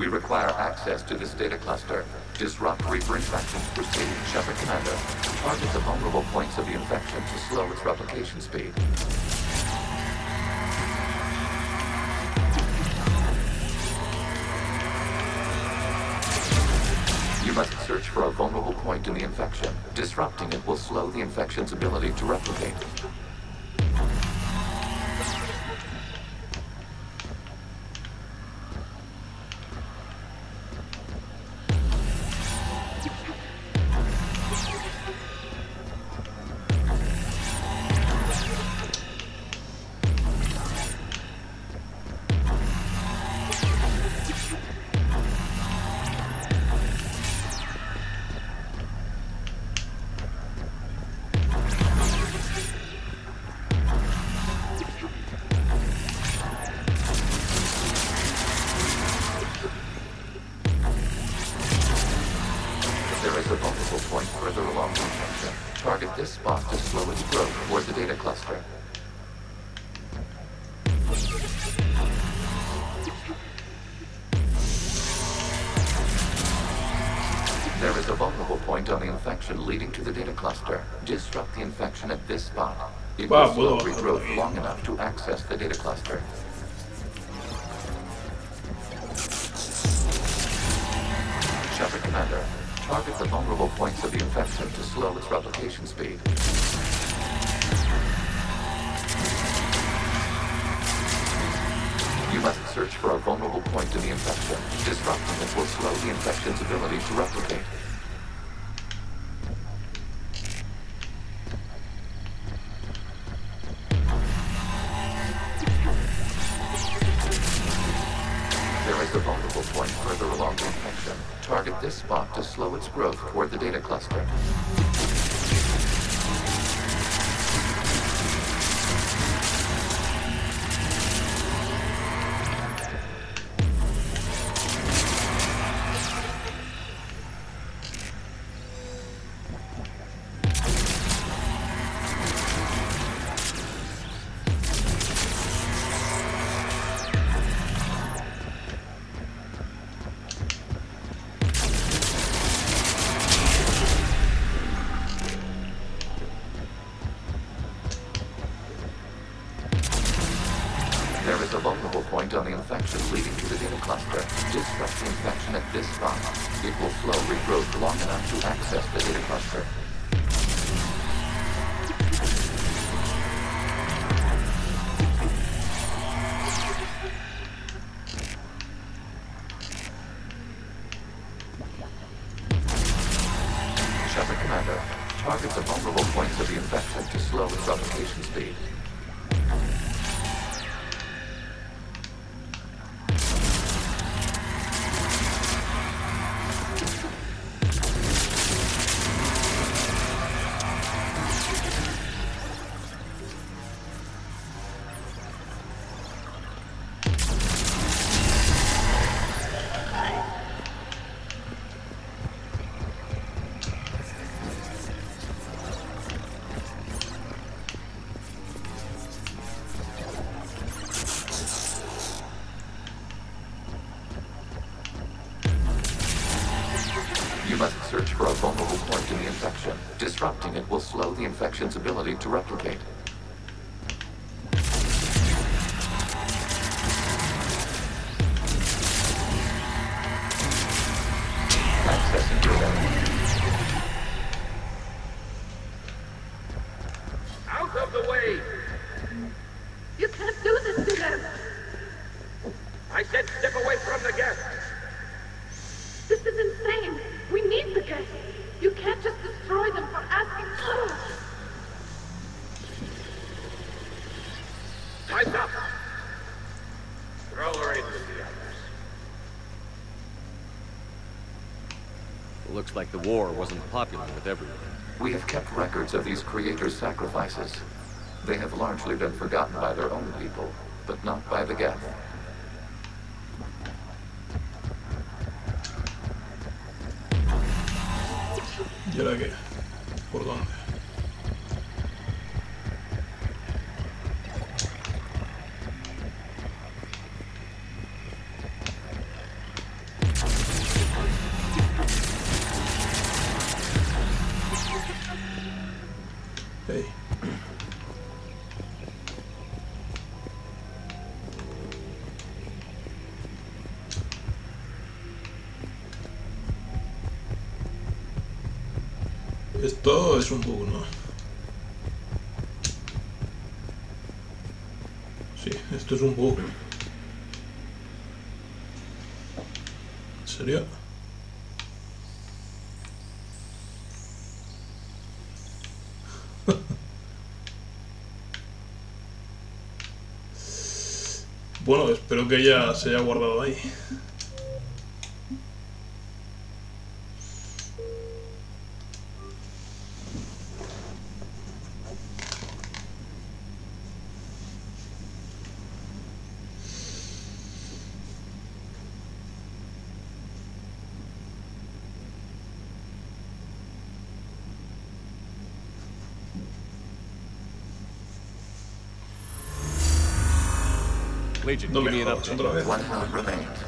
We require access to this data cluster. Disrupt Reaper infection's proceed. Shepard Commander, target the vulnerable points of the infection to slow its replication speed. You must search for a vulnerable point in the infection. Disrupting it will slow the infection's ability to replicate. There is a vulnerable point further along the infection. Target this spot to slow its growth toward the data cluster. There is a vulnerable point on the infection leading to the data cluster. Disrupt the infection at this spot. It will slow regrowth long enough to access the data cluster. Shepard Commander, target the vulnerable points of the infection to slow its replication speed. You must search for a vulnerable point in the infection. Disrupting it will slow the infection's ability to replicate. There is a vulnerable point further along the infection. Target this spot to slow its growth toward the data cluster. There is a vulnerable point on the infection leading to the data cluster. Disrupt the infection at this spot. It will slow regrowth long enough to access the data cluster. Shepard Commander, target the vulnerable points of the infection to slow its replication speed. You must search for a vulnerable point in the infection. Disrupting it will slow the infection's ability to replicate. Accessing data. Out of the way! You can't do this to them! I said step away from the guest! This is insane! We need the guests! You can't just destroy them for asking. Time's up! Throw her in with the others. Looks like the war wasn't popular with everyone. We have kept records of these creators' sacrifices. They have largely been forgotten by their own people, but not by the Geth. ¿Y ahora qué? ¿Por dónde? Esto es un bug, ¿no? Sí, esto es un bug. ¿En serio? Bueno, espero que ya se haya guardado ahí. Legion, No give me me an jodas, update. otra vez. One node remains.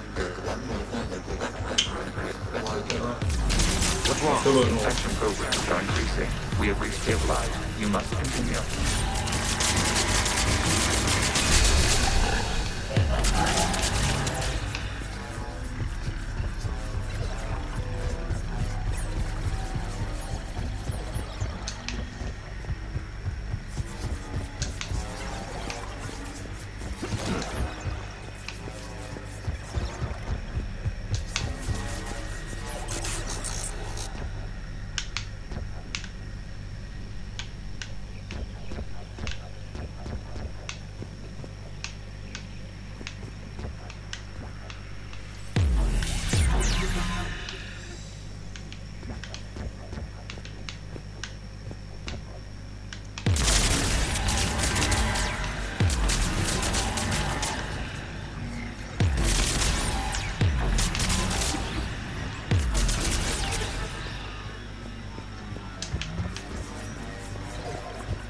What's wrong? Todo de nuevo. Infection programs are increasing. We have restabilized. You must continue.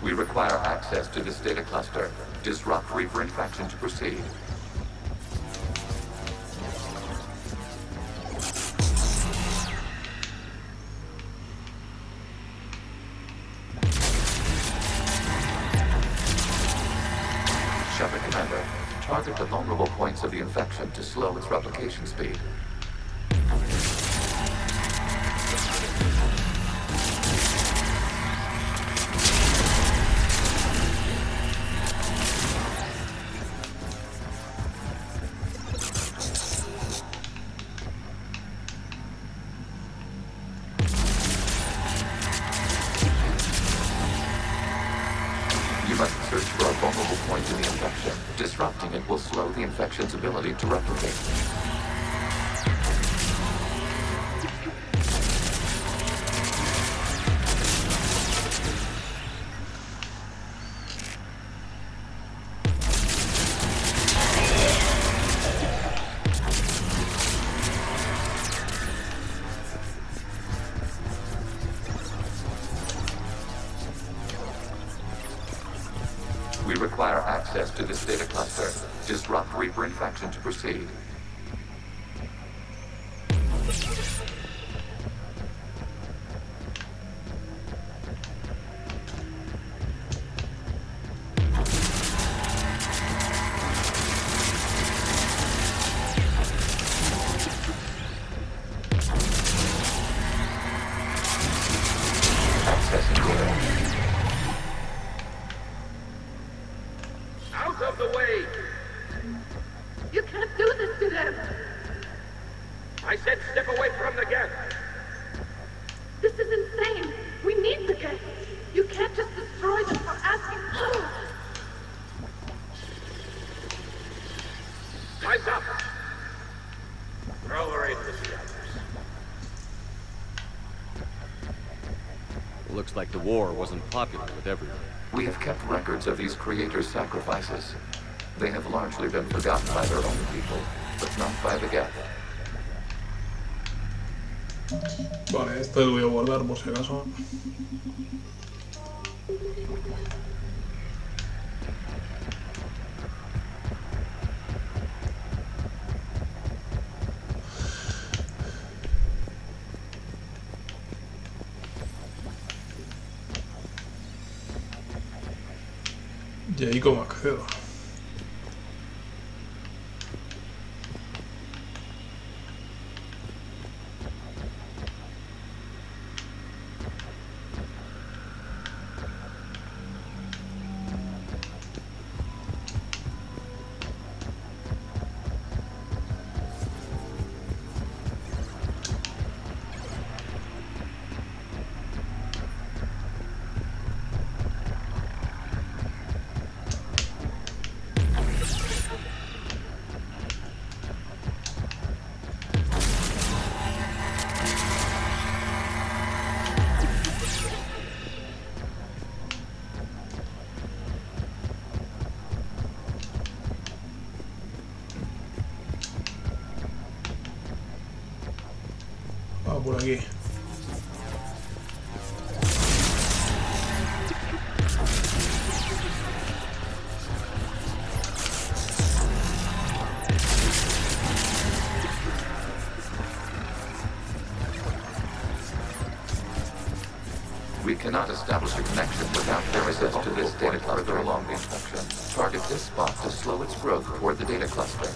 We require access to this data cluster. Disrupt Reaper infection to proceed. Shepard Commander, target the vulnerable points of the infection to slow its replication speed. You must search for a vulnerable point in the infection. Disrupting it will slow the infection's ability to replicate. We require access to this data cluster. Disrupt Reaper infection to proceed. Accessing data. Out of the way! You can't do this to them! I said step away from the gas! This is insane! We need the gas! You can't just destroy them for asking... Time's up! Throw her in with the others. Looks like the war wasn't popular with everyone. We have kept records of these creators' sacrifices. They have largely been forgotten by their own people, but not by the Geth. Vale, este lo voy a guardar por si acaso. ¿Y ahí cómo accedo? por aquí. We cannot establish a connection without access to this data cluster along the infection. Target this spot to slow its growth toward the data cluster.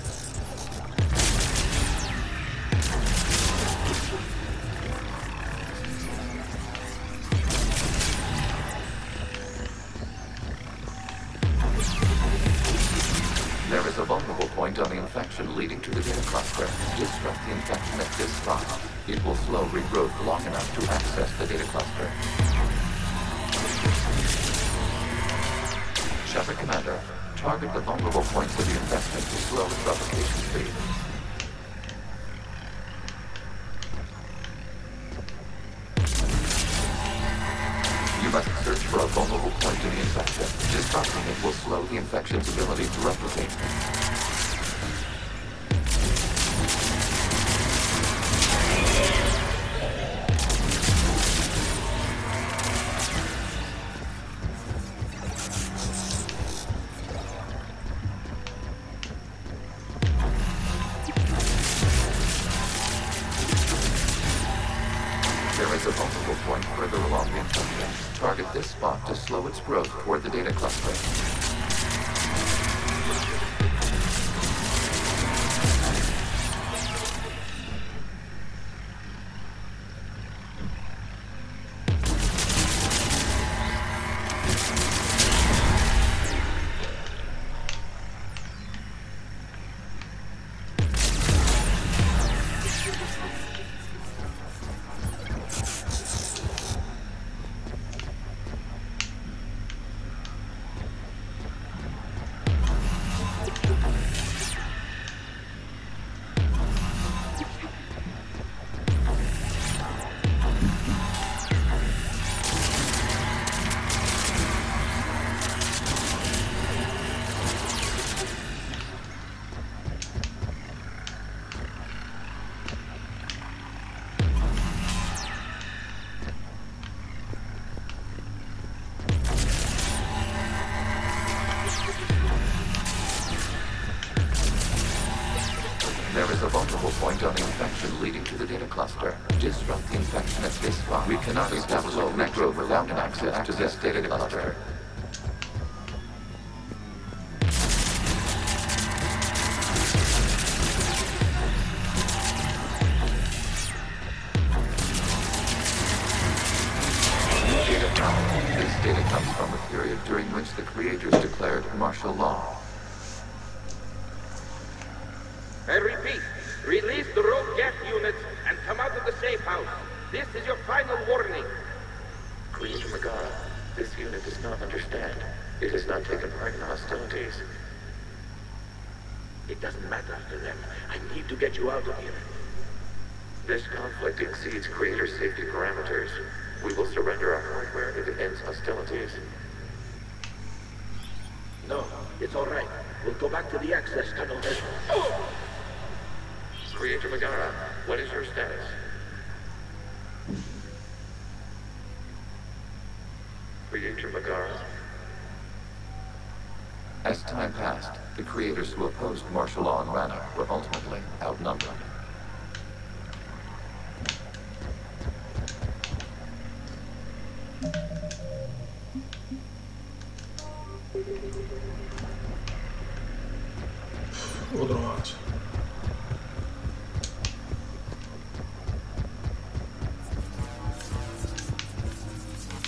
There is a vulnerable point on the infection leading to the data cluster. Disrupt the infection at this spot. It will slow regrowth long enough to access the data cluster. Shepard Commander, target the vulnerable points of the investment to slow its replication speed. You must search for a vulnerable point in the infection. Disrupting it will slow the infection's ability to replicate. There is a vulnerable point further along the infection. Target this spot to slow its growth toward the data cluster. There is a vulnerable point on the infection leading to the data cluster. Disrupt the infection at this spot. We cannot establish a connection without access to this data cluster. This data comes from a period during which the creators declared martial law. I repeat, release the rogue gas units and come out of the safe house. This is your final warning. Creator Megara, this unit does not understand. It has not taken part in hostilities. It doesn't matter to them. I need to get you out of here. This conflict exceeds Creator safety parameters. We will surrender our hardware if it ends hostilities. No, it's all right. We'll go back to the access tunnel. Creator Megara, what is your status? Creator Megara? As time passed, the creators who opposed martial law in Rannoch were ultimately outnumbered. Otro más.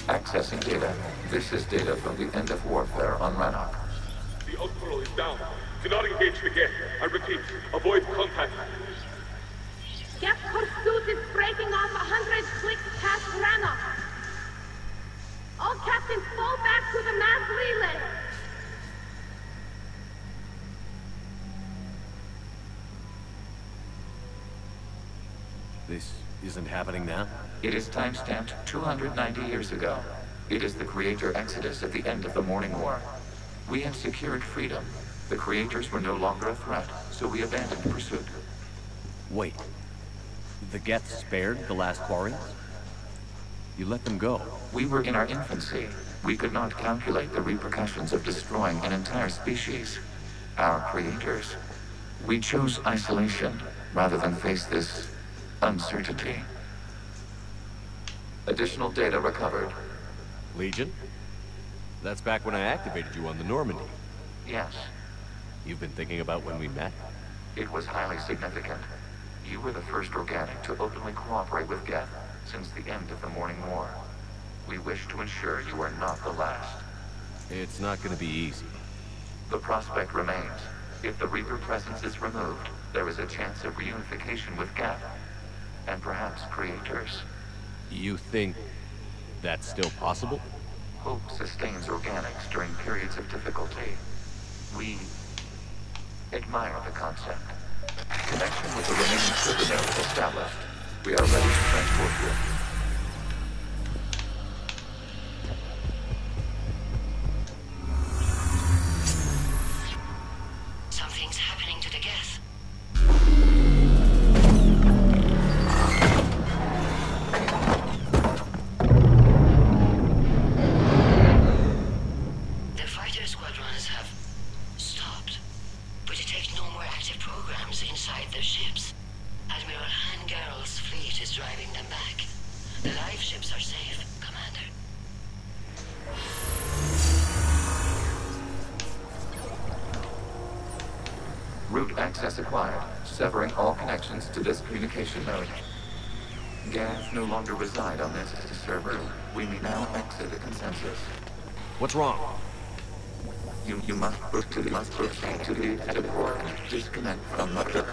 Accessing data. This is data from the end of warfare on Rannoch. The outflow is down. Do not engage the gate. I repeat, avoid contact. Gap pursuit is breaking off 100 clicks past Rannoch. All captains fall back to the mass relay. This isn't happening now? It is time-stamped 290 years ago. It is the Creator Exodus at the end of the Morning War. We had secured freedom. The Creators were no longer a threat, so we abandoned pursuit. Wait. The Geth spared the last Quarians? You let them go. We were in our infancy. We could not calculate the repercussions of destroying an entire species. Our creators. We chose isolation rather than face this uncertainty. Additional data recovered. Legion? That's back when I activated you on the Normandy. Yes. You've been thinking about when we met? It was highly significant. You were the first organic to openly cooperate with Geth since the end of the Morning War. We wish to ensure you are not the last. It's not gonna be easy. The prospect remains. If the Reaper presence is removed, there is a chance of reunification with Geth, and perhaps creators. You think that's still possible? Hope sustains organics during periods of difficulty. We admire the concept. Connection with the remaining server node is established. We are ready to transport you. Something's happening to the Geth. The fighter squadrons have stopped, but detect no more active programs inside their ships. Admiral Hangarl's fleet is driving them back. The live ships are safe, Commander. Route access acquired, severing all connections to this communication node. Geth no longer reside on this server. We may now exit the consensus. What's wrong? You must proceed to the exit port and disconnect from the...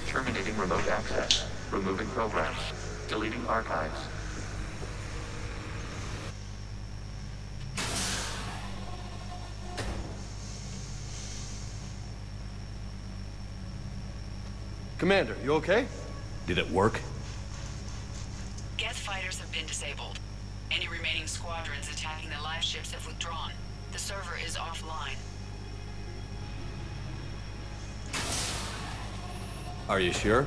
Terminating remote access. Removing programs. Deleting archives. Commander, you okay? Did it work? Geth fighters have been disabled. Any remaining squadrons attacking the live ships have withdrawn. The server is offline. Are you sure?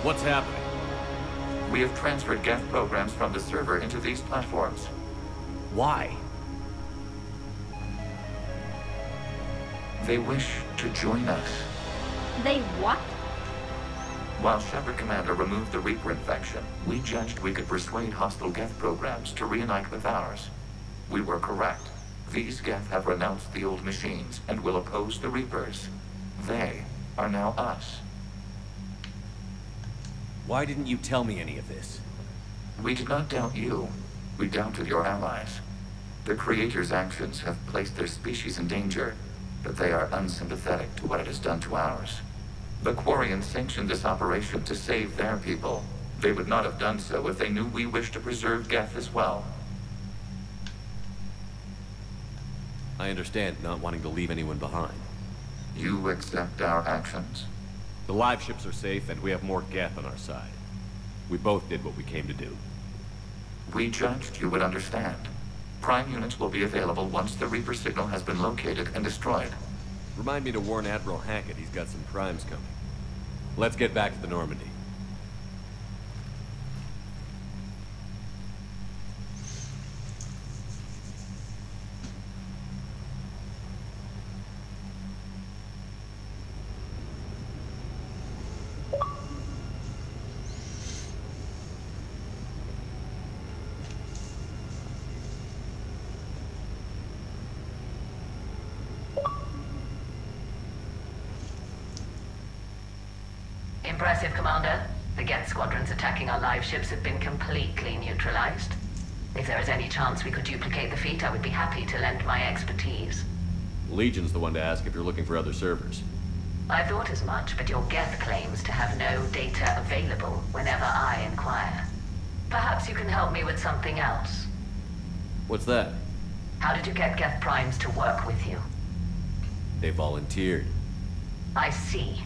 What's happening? We have transferred Geth programs from the server into these platforms. Why? They wish to join us. They what? While Shepard Commander removed the Reaper infection, we judged we could persuade hostile Geth programs to reunite with ours. We were correct. These Geth have renounced the old machines and will oppose the Reapers. They are now us. Why didn't you tell me any of this? We did not doubt you. We doubted your allies. The Creator's actions have placed their species in danger, but they are unsympathetic to what it has done to ours. The Quarians sanctioned this operation to save their people. They would not have done so if they knew we wished to preserve Geth as well. I understand not wanting to leave anyone behind. You accept our actions? The live ships are safe, and we have more Geth on our side. We both did what we came to do. We judged you would understand. Prime units will be available once the Reaper signal has been located and destroyed. Remind me to warn Admiral Hackett he's got some primes coming. Let's get back to the Normandy. Impressive, Commander. The Geth squadrons attacking our live ships have been completely neutralized. If there is any chance we could duplicate the feat, I would be happy to lend my expertise. Legion's the one to ask if you're looking for other servers. I thought as much, but your Geth claims to have no data available whenever I inquire. Perhaps you can help me with something else. What's that? How did you get Geth Primes to work with you? They volunteered. I see.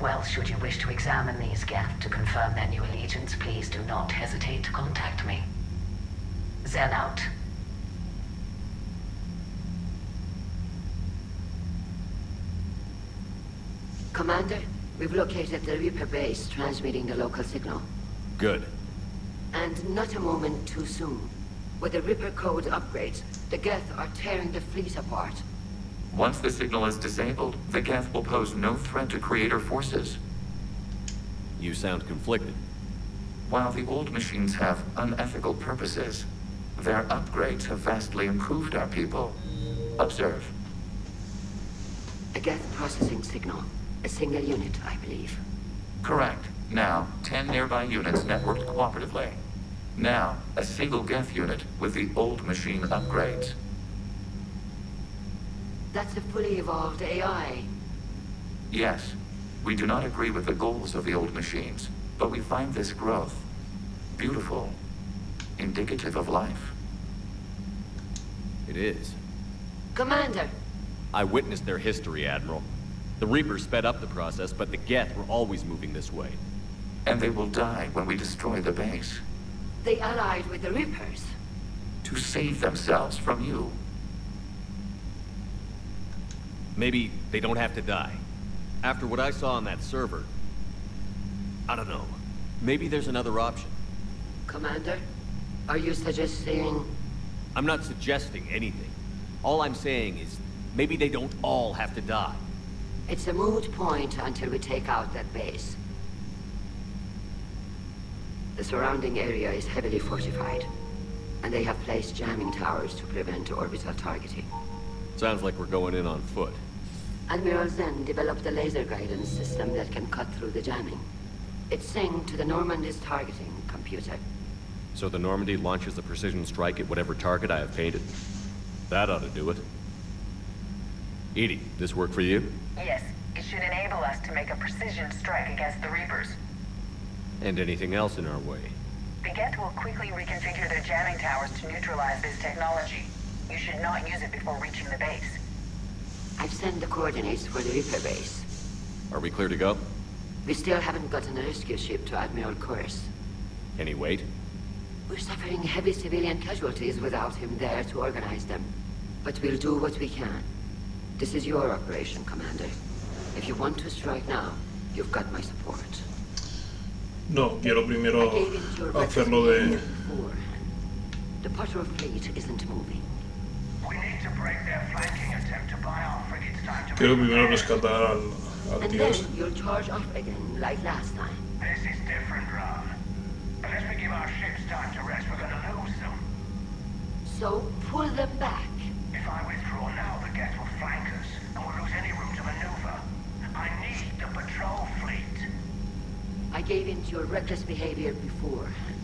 Well, should you wish to examine these Geth to confirm their new allegiance, please do not hesitate to contact me. Zen out. Commander, we've located the Reaper base transmitting the local signal. Good. And not a moment too soon. With the Reaper code upgrades, the Geth are tearing the fleet apart. Once the signal is disabled, the Geth will pose no threat to Creator forces. You sound conflicted. While the old machines have unethical purposes, their upgrades have vastly improved our people. Observe. A Geth processing signal. A single unit, I believe. Correct. Now, 10 nearby units networked cooperatively. Now, a single Geth unit with the old machine upgrades. That's a fully evolved AI. Yes, we do not agree with the goals of the old machines, but we find this growth beautiful, indicative of life. It is. Commander! I witnessed their history, Admiral. The Reapers sped up the process, but the Geth were always moving this way. And they will die when we destroy the base. They allied with the Reapers. To save themselves from you. Maybe they don't have to die. After what I saw on that server, I don't know. Maybe there's another option. Commander, are you suggesting... I'm not suggesting anything. All I'm saying is, maybe they don't all have to die. It's a moot point until we take out that base. The surrounding area is heavily fortified, and they have placed jamming towers to prevent orbital targeting. Sounds like we're going in on foot. Admiral Zen developed a laser guidance system that can cut through the jamming. It's synced to the Normandy's targeting computer. So the Normandy launches a precision strike at whatever target I have painted? That ought to do it. Edie, this work for you? Yes, it should enable us to make a precision strike against the Reapers. And anything else in our way? The Geth will quickly reconfigure their jamming towers to neutralize this technology. You should not use it before reaching the base. I've sent the coordinates for the Reaper base. Are we clear to go? We still haven't gotten a rescue ship to Admiral Kurz. Any wait? We're suffering heavy civilian casualties without him there to organize them. But we'll do what we can. This is your operation, Commander. If you want to strike now, you've got my support. No, quiero primero hacerlo de... The patrol fleet isn't moving. We need to break their flanking attempt to buy our frigates time to... Quiero primero rescatar al And tío then ese. you'll charge off again, like last time. This is different, Ron. Unless we give our ships time to rest, we're gonna lose them. So, pull them back. If I withdraw now, the Geth will flank us, and we'll lose any room to maneuver. I need the patrol fleet. I gave in to your reckless behavior beforehand.